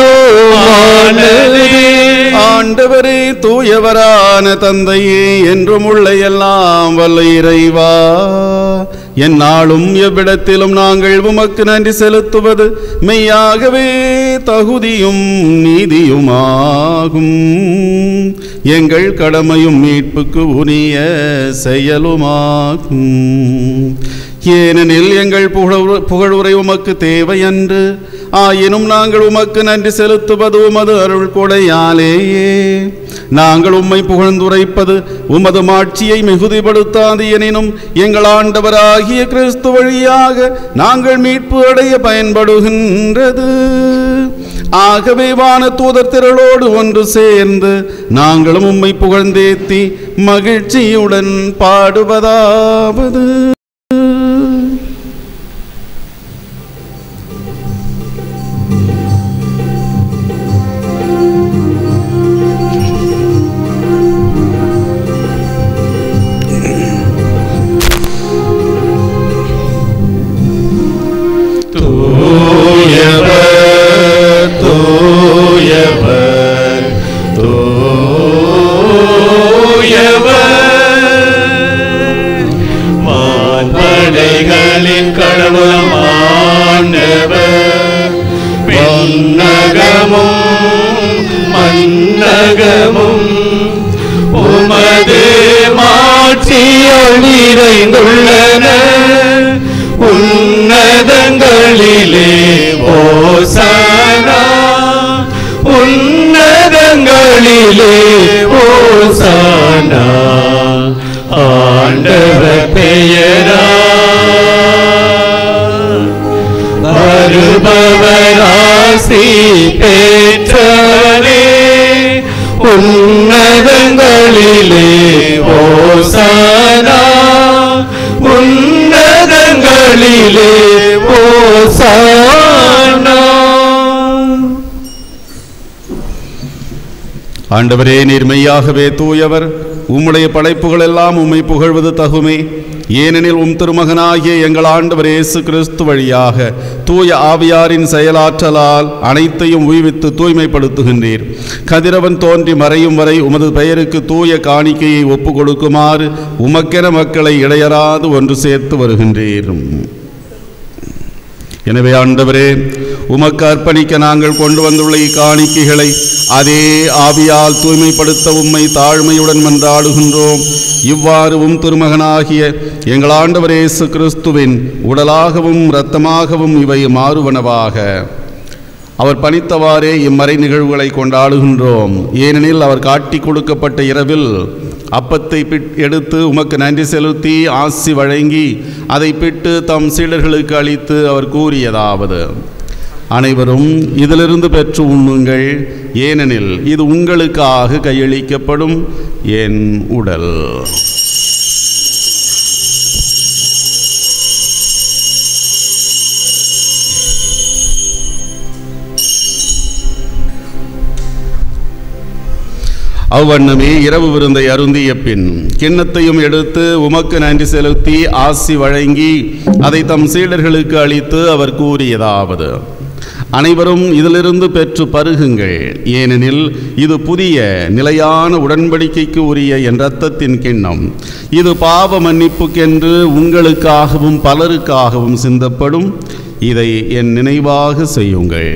ஆண்டவரே, தூயவரான தந்தையே, என்றும் உள்ள எல்லாம் வல்ல இறைவா, எந்நாளும் எவ்விடத்திலும் நாங்கள் உமக்கு நன்றி செலுத்துவது மெய்யாகவே தகுதியும் நீதியுமாகும். எங்கள் கடமையும் மீட்புக்கு உரிய செயலுமாகும். ஏனெனில் எங்கள் புகழுரை உமக்கு தேவையன்று, ஆயினும் நாங்கள் உமக்கு நன்றி செலுத்துவது உமது அருள் கொடையாலேயே. நாங்கள் உம்மை புகழ்ந்துரைப்பது உமது மாட்சியை மிகுதிப்படுத்தாது, எனினும் எங்கள் ஆண்டவராகிய கிறிஸ்து வழியாக நாங்கள் மீட்பு அடைய பயன்படுகின்றது. ஆகவே வான தூதர் திரளோடு ஒன்று சேர்ந்து நாங்களும் உம்மை புகழ்ந்தேத்தி மகிழ்ச்சியுடன் பாடுவதாவது: உமது மாட்சியால் நிறைந்துள்ளன. உன்னதங்களிலே ஓசானா, உன்னதங்களிலே ஓசானா. ஆண்டவர் பெயரா வருபவராசி பெற்றவரே. உன்னதங்களிலே ஓசானா, உன்னதங்களிலே ஓசானா. ஆண்டவரே, நீர் மெய்யாகவே தூயவர். உம்முடைய படைப்புகள் எல்லாம் உம்மை புகழ்வது தகுமே. ஏனெனில் உம் திருமகனாகிய எங்கள் ஆண்டவர் இயேசு கிறிஸ்து வழியாக தூய ஆவியாரின் செயலாற்றலால் அனைத்தையும் உய்வித்து தூய்மைப்படுத்துகின்றீர். கதிரவன் தோன்றி மறையும் வரை உமது பெயருக்கு தூய காணிக்கையை ஒப்பு கொடுக்குமாறு உமக்கென மக்களை இடையறாது ஒன்று சேர்த்து வருகின்றீர். எனவே ஆண்டவரே, உமக்கு அர்ப்பணிக்க நாங்கள் கொண்டு வந்துள்ள இக்காணிக்கைகளை அதே ஆவியால் தூய்மைப்படுத்த உம்மை தாழ்மையுடன் மன்றாடுகின்றோம். இவ்வாறு உம் திருமகனாகிய எங்கள் ஆண்டவர் இயேசு கிறிஸ்துவின் உடலாகவும் இரத்தமாகவும் இவை மாறுவனவாக. அவர் பணித்தவாறே இம்மறை நிகழ்வுகளை கொண்டாடுகின்றோம். ஏனெனில் அவர் காட்டி கொடுக்கப்பட்ட இரவில் அப்பத்தை எடுத்து உமக்கு நன்றி செலுத்தி ஆசி வழங்கி அதை பிட்டு தம் சீடர்களுக்கு அளித்து அவர் கூறியதாவது: அனைவரும் இதிலிருந்து பெற்று உண்ணுங்கள், ஏனெனில் இது உங்களுக்காக கையளிக்கப்படும் என் உடல். அவ்வண்ணமே இரவு விருந்தை அருந்திய பின் கிண்ணத்தையும் எடுத்து உமக்கு நன்றி செலுத்தி ஆசி வழங்கி அதை தம் சீடர்களுக்கு அளித்து அவர் கூறியதாவது: அனைவரும் இதிலிருந்து பெற்று பருகுங்கள், ஏனெனில் இது புதிய நிலையான உடன்படிக்கைக்கு உரிய என் இரத்தத்தின் கிண்ணம். இது பாவ மன்னிப்புக்கென்று உங்களுக்காகவும் பலருக்காகவும் சிந்தப்படும். இதை என் நினைவாக செய்யுங்கள்.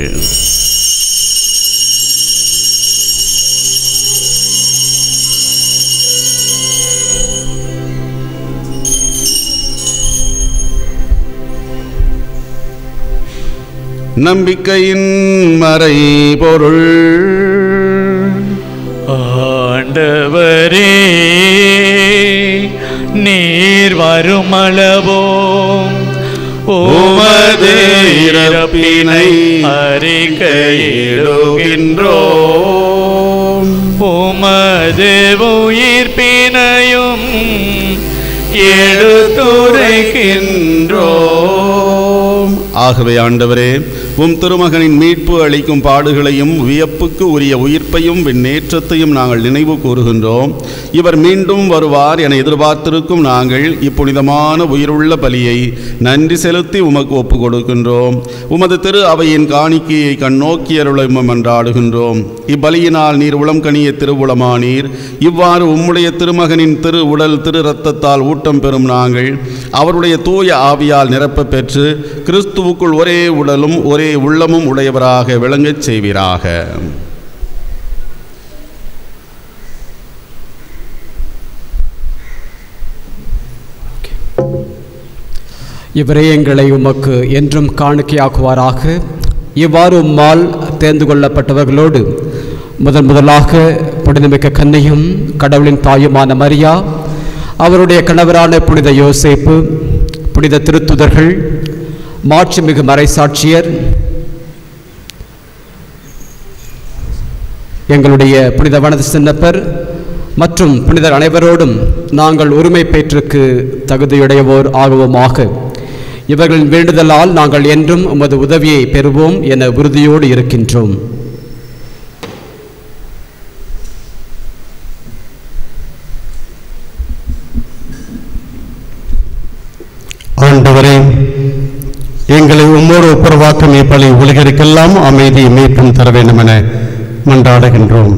நம்பிக்கையின் மறைபொருள். ஆண்டவரே, நீர் வருமளவோ உமது இறப்பினை அறிக்கையிடுகின்றோம், உமது உயிர்ப்பினையும் எடுத்துரைக்கின்றோம். ஆகவே ஆண்டவரே, உம் திருமகனின் மீட்பு அளிக்கும் பாடுகளையும் வியப்புக்கு உரிய உயிர்ப்பையும் விண்ணேற்றத்தையும் நாங்கள் நினைவு கூறுகின்றோம். இவர் மீண்டும் வருவார் என எதிர்பார்த்திருக்கும் நாங்கள் இப்புனிதமான உயிருள்ள பலியை நன்றி செலுத்தி உமக்கு ஒப்புக் கொடுக்கின்றோம். உமது திரு அவையின் காணிக்கையை கண்ணோக்கி அருளும் என்றாடுகின்றோம். இப்பலியினால் நீர் உளம் கனிய திருவுளமானீர். இவ்வாறு உம்முடைய திருமகனின் திரு உடல் திரு இரத்தத்தால் ஊட்டம் பெறும் நாங்கள் அவருடைய தூய ஆவியால் நிரப்ப பெற்று கிறிஸ்துவுக்குள் ஒரே உடலும் ஒரே உள்ளமும் உடையவராக விளங்கச் செய்வீராக. இவரே எங்களை உமக்கு என்றும் காணிக்கையாக்குவாராக. இவ்வாறு உம்மால் தேர்ந்து கொள்ளப்பட்டவர்களோடு முதலாக புனிதமிக்க கன்னியும் கடவுளின் தாயுமான மரியா, அவருடைய கணவரான புனித யோசேப்பு, புனித திருத்துதர்கள், மாட்சிமிகு மறைசாட்சியர், எங்களுடைய புனித வனது சின்னப்பர் மற்றும் புனிதர் அனைவரோடும் நாங்கள் உரிமை பேற்றுக்கு தகுதியுடையவோர் ஆகுவோமாக. இவர்களின் வேண்டுதலால் நாங்கள் என்றும் உமது உதவியை பெறுவோம் என உறுதியோடு இருக்கின்றோம். ஆண்டவரே, எங்களை உம்மோடு ஒப்புரவாக்கும் இப்பலி உலகிற்கெல்லாம் அமைதி மீட்பும் தர வேண்டும் என மன்றாடுகின்றோம்.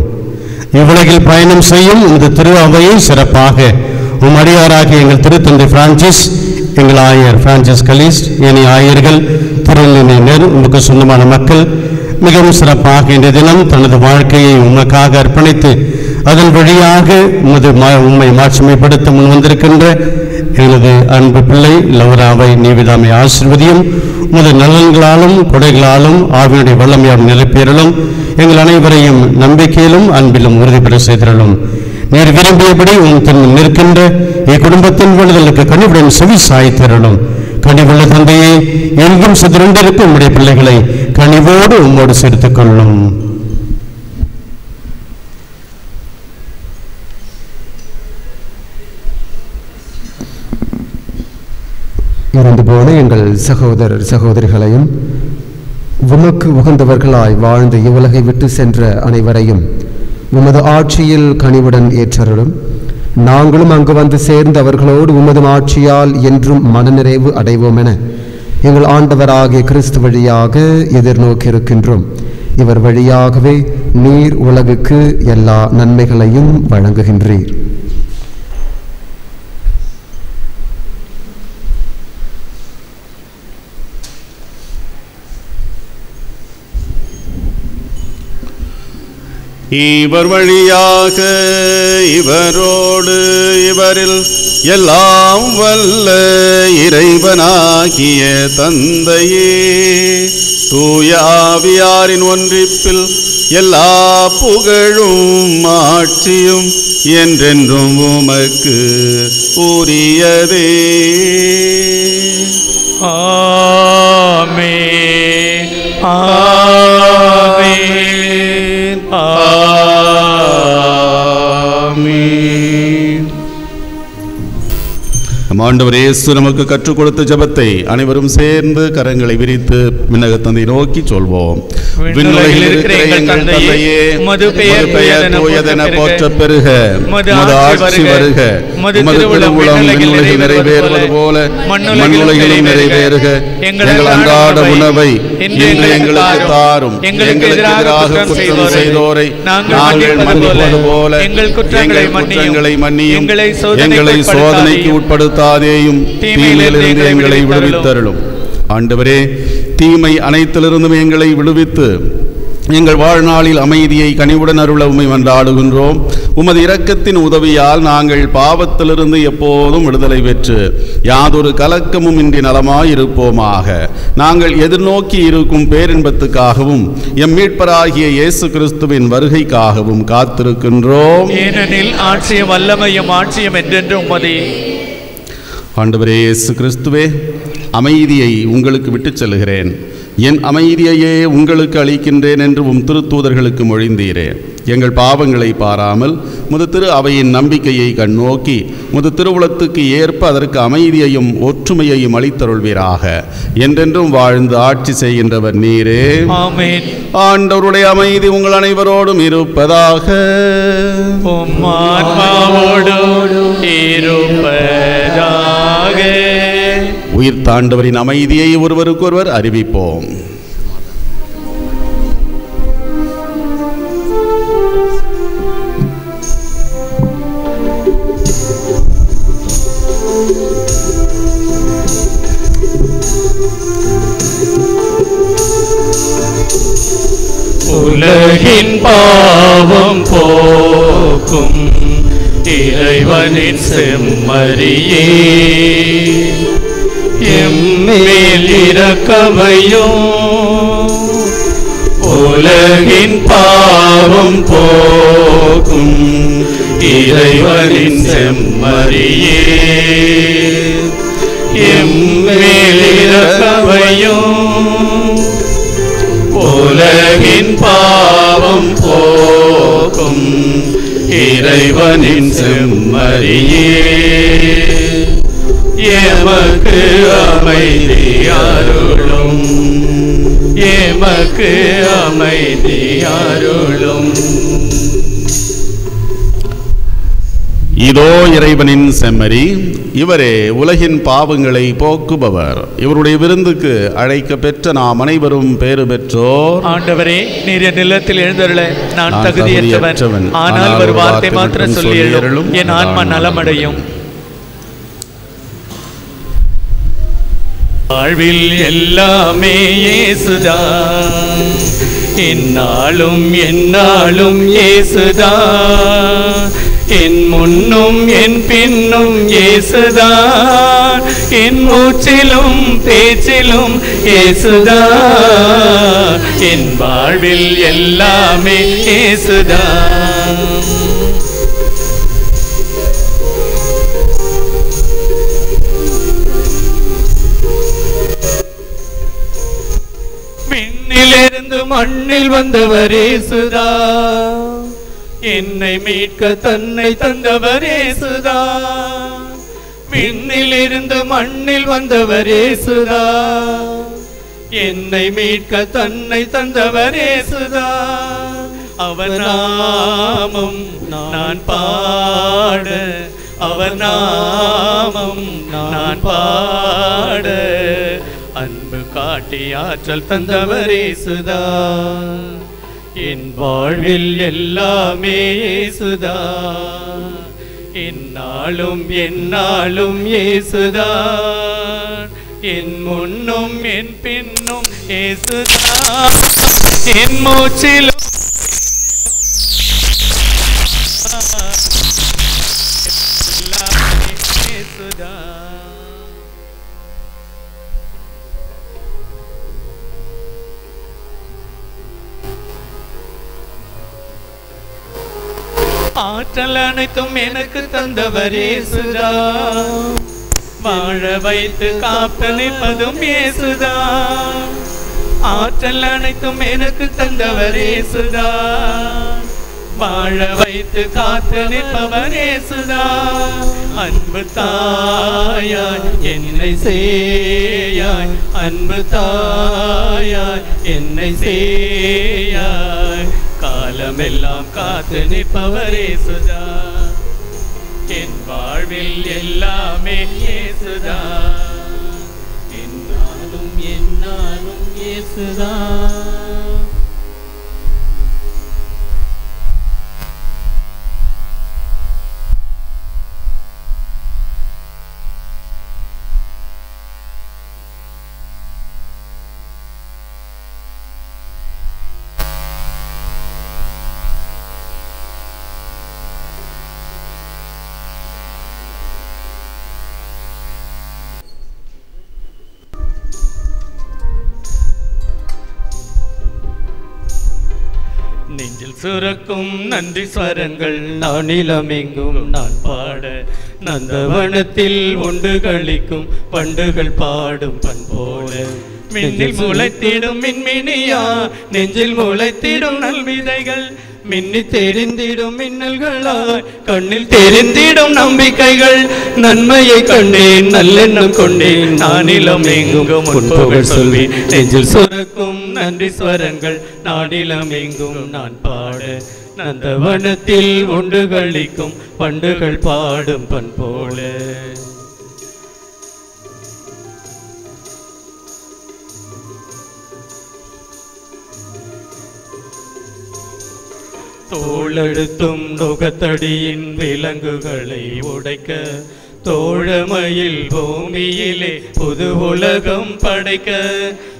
இவ்வுலகில் பயணம் செய்யும் உமது திரு அவையை சிறப்பாக உம் அடியாராகிய எங்கள் திருத்தந்தை பிரான்சிஸ், எங்கள் ஆயர் பிரான்சிஸ் கலிஸ்ட், ஏனைய ஆயர்கள், திருநிலையினர், உமக்கு சொந்தமான மக்கள் மிகவும் சிறப்பாக இந்த தினம் தனது வாழ்க்கையை உமக்காக அர்ப்பணித்து அதன் வழியாக உம்மை மாட்சிமைப்படுத்த முன் வந்திருக்கின்ற எங்களது அன்பு பிள்ளை லௌராவை நீவிதாமை ஆசீர்வதியும். உமது நலன்களாலும் கொடைகளாலும் ஆவியுடைய வல்லமையால் நிரப்பியறலும். எங்கள் அனைவரையும் நம்பிக்கையிலும் அன்பிலும் உறுதி பெற செய்திருளும். நீர் விரும்பியபடி உன் தன் நிற்கின்ற இக்குடும்பத்தின் விடுதலுக்கு கனிவுடன் செவி சாய்த்திருளும். கனிவுள்ள தந்தையை எங்கும் சிதறிந்திருக்கும் உம்முடைய பிள்ளைகளை கனிவோடு உம்மோடு சேர்த்துக் கொள்ளும். இறந்து போன எங்கள் சகோதரர் சகோதரிகளையும் உமக்கு உகந்தவர்களாய் வாழ்ந்து இவ்வுலகை விட்டு சென்ற அனைவரையும் உமது ஆட்சியில் கனிவுடன் ஏற்றருளும். நாங்களும் அங்கு வந்து சேர்ந்து அவர்களோடு உமது ஆட்சியால் என்றும் மனநிறைவு அடைவோம் என எங்கள் ஆண்டவராகிய கிறிஸ்து வழியாக எதிர்நோக்கியிருக்கின்றோம். இவர் வழியாகவே நீர் உலகுக்கு எல்லா நன்மைகளையும் வழங்குகின்றீர். இவர் வழியாக இவரோடு இவரில் எல்லாம் வல்ல இறைவனாகிய தந்தையே, தூய ஆவியாரின் ஒன்றிப்பில் எல்லா புகழும் ஆட்சியும் என்றென்றும் உமக்கு உரியதே. ஆமென். ஆமென். ஆமென். ஆண்டவர் இயேசு நமக்கு கற்றுக் கொடுத்த ஜெபத்தை அனைவரும் சேர்ந்து கரங்களை விரித்து விண்ணக தந்தை நோக்கி சொல்வோம். விண்ணுலகில் இருக்கிற எங்கள் தந்தையே, உமது பெயர் தூயதென போற்றப் பெறுக. உமது ஆட்சி வருக. உமது திருவுளம் விண்ணுலகில் நிறைவேறுவது போல மண்ணுலகிலும் நிறைவேறுக. எங்கள் அன்றாட உணவை இன்று எங்களுக்கு தாரும். எங்களுக்கு எதிராக குற்றம் செய்தோரை நாங்கள் மன்னிப்பது போல எங்கள் குற்றங்களை மன்னியும். எங்களை சோதனைக்கு உட்படுத்தாதேயும், தீமையிலிருந்து எங்களை விடுவித்தருளும். ஆண்டவரே, தீமை அனைத்திலிருந்தும் எங்களை விடுவித்து எங்கள் வாழ்நாளில் அமைதியை கனிவுடன் அருள உம்மை மன்றாடுகின்றோம். உமது இரக்கத்தின் உதவியால் நாங்கள் பாவத்திலிருந்து எப்போதும் விடுதலை பெற்று யாதொரு கலக்கமும் இன்றி நலமாய் இருப்போமாக. நாங்கள் எதிர்நோக்கி இருக்கும் பேரின்பத்துக்காகவும் எம் மீட்பராகிய இயேசு கிறிஸ்துவின் வருகைக்காகவும் காத்திருக்கின்றோம். ஏனெனில் ஆட்சியம் வல்லமையும் ஆட்சியம் என்றென்று உமதே. ஆண்டவரே இயேசு கிறிஸ்துவே, அமைதியை உங்களுக்கு விட்டுச் செல்கிறேன், என் அமைதியையே உங்களுக்கு அளிக்கின்றேன் என்று உம் திருத்தூதர்களுக்கு மொழிந்தீரே. எங்கள் பாவங்களை பாராமல் முது திரு அவையின் நம்பிக்கையை கண்ணோக்கி முது திருவுளத்துக்கு ஏற்ப அதற்கு அமைதியையும் ஒற்றுமையையும் அளித்தருள்வீராக. என்றென்றும் வாழ்ந்து ஆட்சி செய்கின்றவர் நீரே. ஆமென். ஆண்டவருடைய அமைதி உங்கள் அனைவரோடும் இருப்பதாக. உயிர் தாண்டவரின் அமைதியை ஒருவருக்கொருவர் அறிவிப்போம். உலகின் பாவம் போக்கும் இறைவனின் செம்மறியே, எம்மேல் இரக்கமையும். உலகின் பாவம் போக்கும் இறைவனின் செம்மறியே, எம்மேல் இரக்கமையும். உலகின் பாவம் போக்கும் இறைவனின் செம்மறியே, எமக்கு அமைதி அருளும், எமக்கு அமைதி அருளும். இதோ இறைவனின் செம்மறி, இவரே உலகின் பாவங்களை போக்குபவர். இவருடைய விருந்துக்கு அழைக்க பெற்ற நாம் அனைவரும் பேறு பெற்றோர். ஆண்டவரே, நீர் என் நிலத்தில் எழுந்தருள நான் தகுதியற்றவன். ஆனால் ஒரு வார்த்தை மாத்திரம் சொல்லி எழும், என் ஆன்மா நலமடையும். வாழ்வில் எல்லாமே இயேசுதான், என்னாலும் என்னாலும் இயேசுதான். என் முன்னும் என் பின்னும் இயேசுதான், என் மூச்சிலும் பேச்சிலும் இயேசுதான். என் வாழ்வில் எல்லாமே இயேசுதான். விண்ணிலிருந்து மண்ணில் வந்தவர் இயேசுதான், என்னை மீட்க தன்னை தந்தவர் இயேசுதான். விண்ணிலிருந்து மண்ணில் வந்தவர் இயேசுதான், என்னை மீட்க தன்னை தந்தவர் இயேசுதான். அவர் நாமம் நான் பாட, அவர் நாமம் நான் பாட, அன்பு காட்டி ஆற்றல் தந்தவர் இயேசுதான். என் வாழ்வில் எல்லாமே இயேசுதான், என்னாலும் என்னாலும் இயேசுதான். என் முன்னும் என் பின்னும் இயேசுதான், என் மூச்சிலும் எல்லாமே இயேசுதான். ஆற்றல் அனைத்தும் எனக்கு தந்தவர் இயேசுதான், வாழ வைத்து காப்பு நிற்பதும் இயேசுதான். ஆற்றல் அனைத்தும் எனக்கு தந்தவர் இயேசுதான், வாழ வைத்து காத்து நிற்பவர் இயேசுதான். அன்பு தாயாய் என்னை சேயாய், அன்பு தாயாய் என்னை சேயாய், காலமெல்லாம் காத்து நிற்பவர் இயேசுதான். என் வாழ்வில் எல்லாமே இயேசுதான், என்னாலும் என்னாலும் இயேசுதான். நெஞ்சில் சுரக்கும் நன்றி ஸ்வரங்கள் நானிலமெங்கும் நான் பாட நந்தவனத்தில் உண்டு களிக்கும் பண்டுகள் பாடும் பண்போல மின்னில் முளைத்திடும் மின்மினியா நெஞ்சில் முளைத்திடும் நல்விதைகள் மின்னி தெரிந்திடும் மின்னல்களாய் கண்ணில் தெரிந்திடும் நம்பிக்கைகள் நன்மையை கண்டேன் நல்லெண்ணம் கொண்டேன் நானிலம் எங்கும் முன்புகள் சொல்வேன் நெஞ்சில் சுரக்கும் நன்றி ஸ்வரங்கள் நானிலம் எங்கும் நான் பாட நந்தவனத்தில் உண்டு களிக்கும் பண்டுகள் பாடும் பண்போல தோளெடுத்தும் நுகத்தடியின் விலங்குகளை உடைக்க தோழமையில் பூமியிலே புது உலகம் படைக்க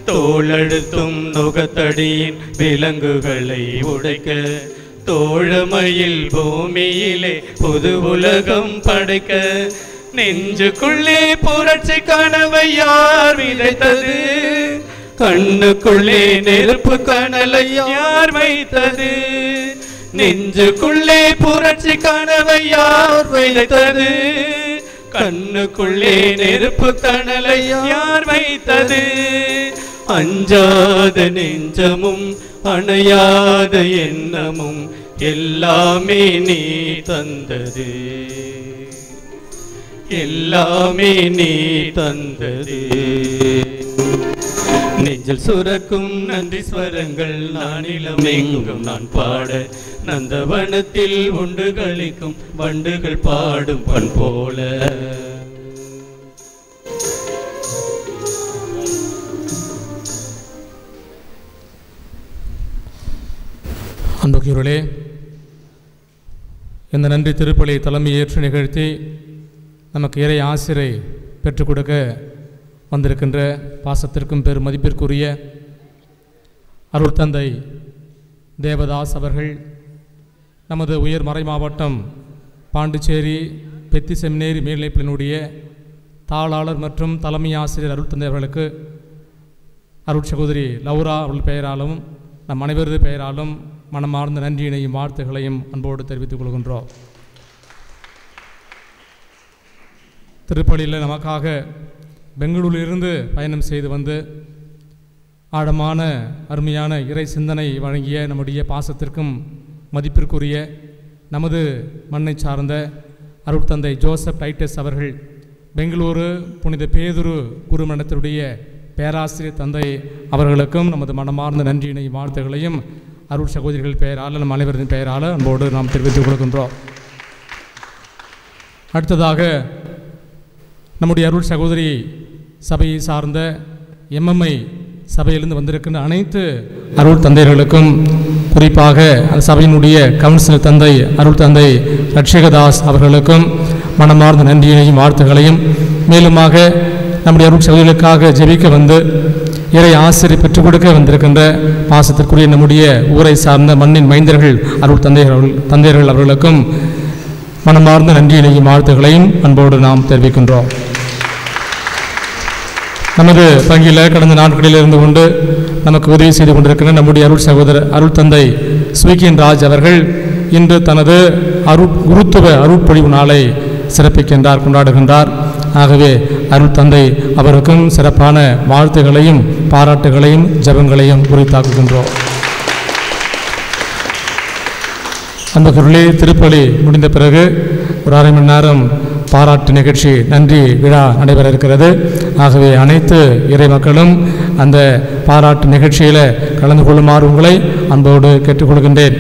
தோளெடுத்தும் நுகத்தடியின் விலங்குகளை உடைக்க தோழமையில் பூமியிலே புது உலகம் படைக்க நெஞ்சுக்குள்ளே புரட்சி கனவை யார் விதைத்தது கண்ணுக்குள்ளே நெருப்பு கனலை யார் வைத்தது நெஞ்சுக்குள்ளே புரட்சி கனவை யார் வைத்தது கண்ணுக்குள்ளே நெருப்பு கனலை யார் வைத்தது அஞ்சாத நெஞ்சமும் அணையாத எண்ணமும் எல்லாமே நீ தந்தது எல்லாமே நீ தந்தது நெஞ்சில் சுரக்கும் நன்றி ஸ்வரங்கள் நானிலமெங்கும் நான் பாட நந்தவனத்தில் உண்டு களிக்கும் வண்டுகள் பாடும் பண் போல அன்புக்குரியவர்களே, இந்த நன்றி திருப்பலி தலைமையேற்று நிகழ்த்தி நமக்கு இறை ஆசிரை பெற்றுக் கொடுக்க வந்திருக்கின்ற பாசத்திற்கும் பெரும் மதிப்பிற்குரிய அருள் தந்தை தேவதாஸ் அவர்கள், நமது உயர் மறை மாவட்டம் பாண்டிச்சேரி பெத்தி செமினேரி மேல்நிலைப்பள்ளியினுடைய தாளாளர் மற்றும் தலைமை ஆசிரியர் அருள் தந்தை அவர்களுக்கு அருள் சகோதரி லௌரா அவர்கள் பெயராலும் நம் அனைவரது பெயராலும் மனமார்ந்த நன்றியினையும் வாழ்த்துக்களையும் அன்போடு தெரிவித்துக் கொள்கின்றோம். திருப்பலியில் நமக்காக பெங்களூரிலிருந்து பயணம் செய்து வந்து ஆழமான அருமையான இறை சிந்தனை வழங்கிய நம்முடைய பாசத்திற்கும் மதிப்பிற்குரிய நமது மண்ணை சார்ந்த அருட்தந்தை ஜோசப் டைட்டஸ் அவர்கள், பெங்களூரு புனித பேதுரு குருமண்டலத்தினுடைய பேராசிரியர் தந்தை அவர்களுக்கும் நமது மனமார்ந்த நன்றியினையும் வாழ்த்துக்களையும் அருள் சகோதரிகள் பெயரால் நம் அனைவரின் பெயரால் அன்போடு நாம் தெரிவித்துக் கொடுக்கின்றோம். அடுத்ததாக நம்முடைய அருள் சகோதரி சபையை சார்ந்த எம்எம்ஐ சபையிலிருந்து வந்திருக்கின்ற அனைத்து அருள் தந்தையர்களுக்கும், குறிப்பாக அந்த சபையினுடைய கவுன்சிலர் தந்தை அருள் தந்தை ரட்சகதாஸ் அவர்களுக்கும் மனமார்ந்த நன்றியையும் வாழ்த்துக்களையும், மேலுமாக நம்முடைய அருள் சகோதரிகளுக்காக ஜெபிக்க வந்து இறை ஆசிரியை பெற்றுக் கொடுக்க வந்திருக்கின்ற பாசத்திற்குரிய நம்முடைய ஊரை சார்ந்த மண்ணின் மைந்தர்கள் அருள் தந்தையர்கள் அவர்களுக்கும் மனமார்ந்த நன்றியினையும் வாழ்த்துக்களையும் அன்போடு நாம் தெரிவிக்கின்றோம். நமது பங்கில் கடந்த நாட்களில் இருந்து கொண்டு நமக்கு உதவி செய்து கொண்டிருக்கின்ற நம்முடைய அருள் சகோதரர் அருள் தந்தை ஸ்வீக்கின் ராஜ் அவர்கள் இன்று தனது குருத்துவ அருட்பொழிவு நாளை சிறப்பிக்கின்றார், கொண்டாடுகின்றார். ஆகவே அருள் தந்தை அவருக்கும் சிறப்பான வாழ்த்துக்களையும் பாராட்டுகளையும் ஜெபங்களையும் உரித்தாக்குகின்றோம். அந்த பொருளே திருப்பலி முடிந்த பிறகு ஒரு அரை மணி நேரம் பாராட்டு நிகழ்ச்சி நன்றி விழா நடைபெற இருக்கிறது. ஆகவே அனைத்து இறை மக்களும் அந்த பாராட்டு நிகழ்ச்சியில் கலந்து கொள்ளுமாறு உங்களை அன்போடு கேட்டுக்கொள்கின்றேன்.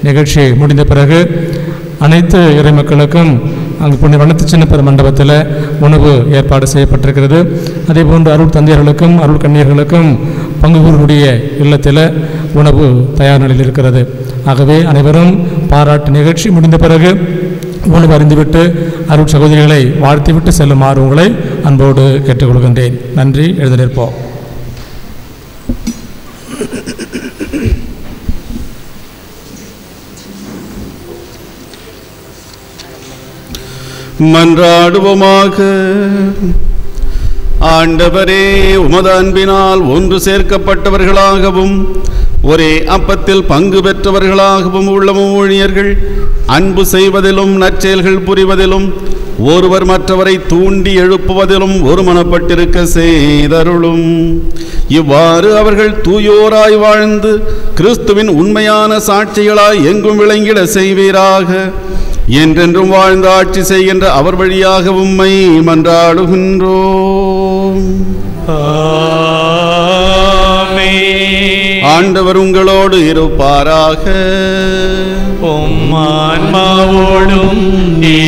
நிகழ்ச்சி முடிந்த பிறகு அனைத்து இறை மக்களுக்கும் அங்கு புண்ணிய வண்ணத்து சின்னப்பெரு மண்டபத்தில் உணவு ஏற்பாடு செய்யப்பட்டிருக்கிறது. அதேபோன்று அருள் தந்தையர்களுக்கும் அருள் கன்னியர்களுக்கும் பங்குகூருடைய இல்லத்தில் உணவு தயார் நிலையில் இருக்கிறது. ஆகவே அனைவரும் பாராட்டு நிகழ்ச்சி முடிந்த பிறகு உணவு அறிந்துவிட்டு அருள் சகோதரிகளை வாழ்த்திவிட்டு செல்லுமாறு உங்களை அன்போடு கேட்டுக்கொள்கின்றேன். நன்றி. எழுந்து நிற்போம். மன்றாடுவோமாக. ஆண்டவரே, உமது அன்பினால் ஒன்று சேர்க்கப்பட்டவர்களாகவும் ஒரே அப்பத்தில் பங்கு பெற்றவர்களாகவும் உள்ள ஊழியர்கள் அன்பு செய்வதிலும் நற்செயல்கள் புரிவதிலும் ஒருவர் மற்றவரை தூண்டி எழுப்புவதிலும் ஒருமனப்பட்டிருக்க செய்தருளும். இவ்வாறு அவர்கள் தூயோராய் வாழ்ந்து கிறிஸ்துவின் உண்மையான சாட்சிகளாய் எங்கும் விளங்கிட செய்வீராக. என்றென்றும் வாழ்ந்து ஆட்சி செய்கின்ற அவர் வழியாக உம்மை மன்றாடுகின்றோம். ஆண்டவர் உங்களோடு இருப்பாராக. ஆன்மாவோடும்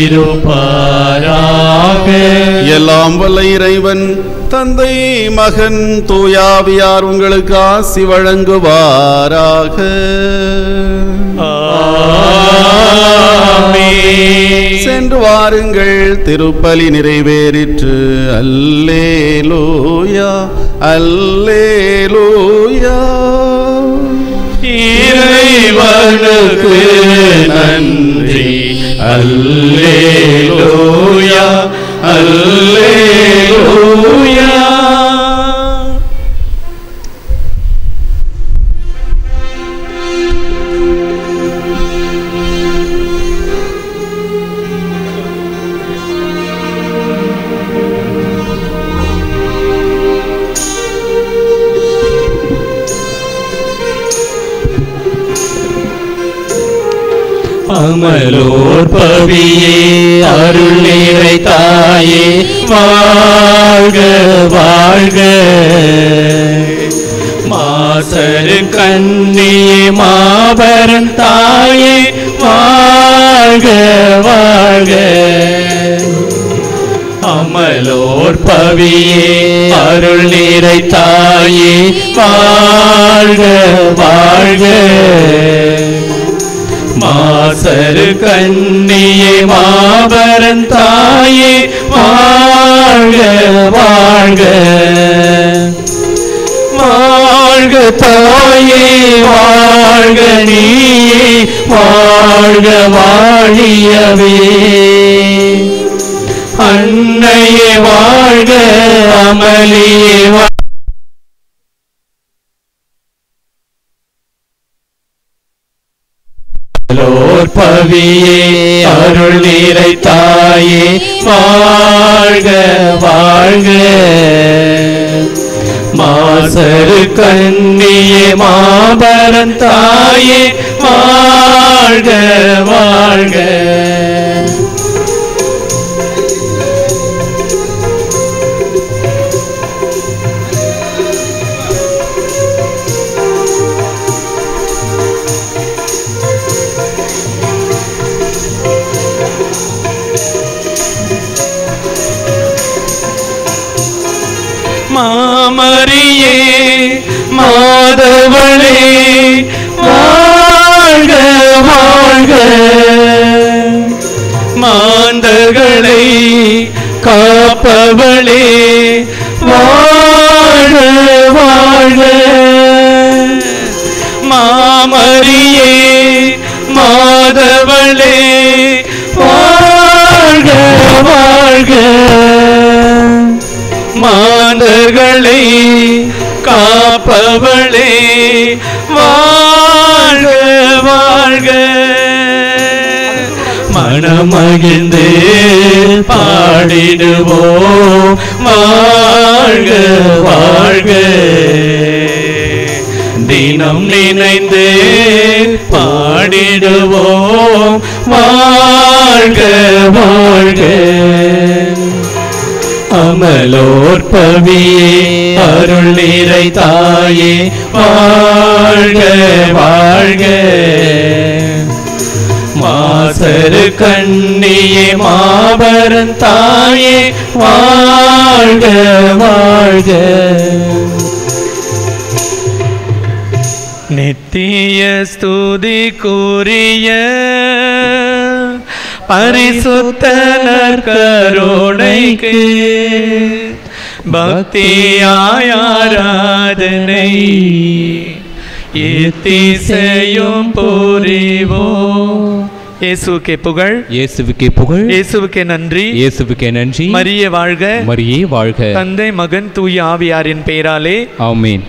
இருப்பாராக. எல்லாம் வல்ல இறைவன் தந்தை மகன் தூயாவியார் உங்களுக்கு ஆசி வழங்குவாராக. சென்று வாருங்கள், திருப்பலி நிறைவேறிற்று. அல்லேலூயா அல்லேலூயா. இறைவனுக்கு நன்றி. அல்லேலூயா அல்லேலூயா. அமலோர் பவியே அருள் நிறை தாயே வாழ்க வாழ்க. மாசரு கண்ணியே மாபரன் தாயே வாழ்க வாழ்க. அமலோர் பவியே அருள் நிறை தாயே வாழ்க வாழ்க. மாசரு கண்ணியே மாபரன் தாயே வாழ்க வாழ்க. வாழ்க தாயே வாழ்க நீயே வாழ்க வாழியவே. அன்னையே வாழ்க அமளியே பவியே அருள் நிறை தாயே வாழ்க வாழ்க. மாசரு கண்ணியே மாபரன் தாயே வாழ்க வாழ்க. மாமரியே மாதவளே வாழ்க வாழ்க. மாந்தர்களை காப்பவளே வாழ்க வாழ்க. மாமரியே மாதவளே வாழ்க வாழ்க. மாந்தர்களை காப்பவளே வாழ்க வாழ்க. மனமகிழ்ந்து பாடிடுவோம் வாழ்க வாழ்க. தினம் நினைந்து பாடிடுவோம் வாழ்க வாழ்க. அமலோர் பவியே அருள் நிறை தாயே வாழ்க வாழ்க. மாசரு கண்ணியே மாபரன் தாயே வாழ்க வாழ்க. நித்திய ஸ்துதிக்குரிய பரிசுத்த நற்கருணைக்கு பக்தியாய் ஆராதனை எத்திசையும் புரிவோம். இயேசுவுக்கே புகழ், இயேசுவுக்கே புகழ், இயேசுவுக்கே நன்றி, இயேசுவுக்கே நன்றி. மரியே வாழ்க, மரியே வாழ்க. தந்தை மகன் தூய ஆவியாரின் பெயராலே ஆமென்.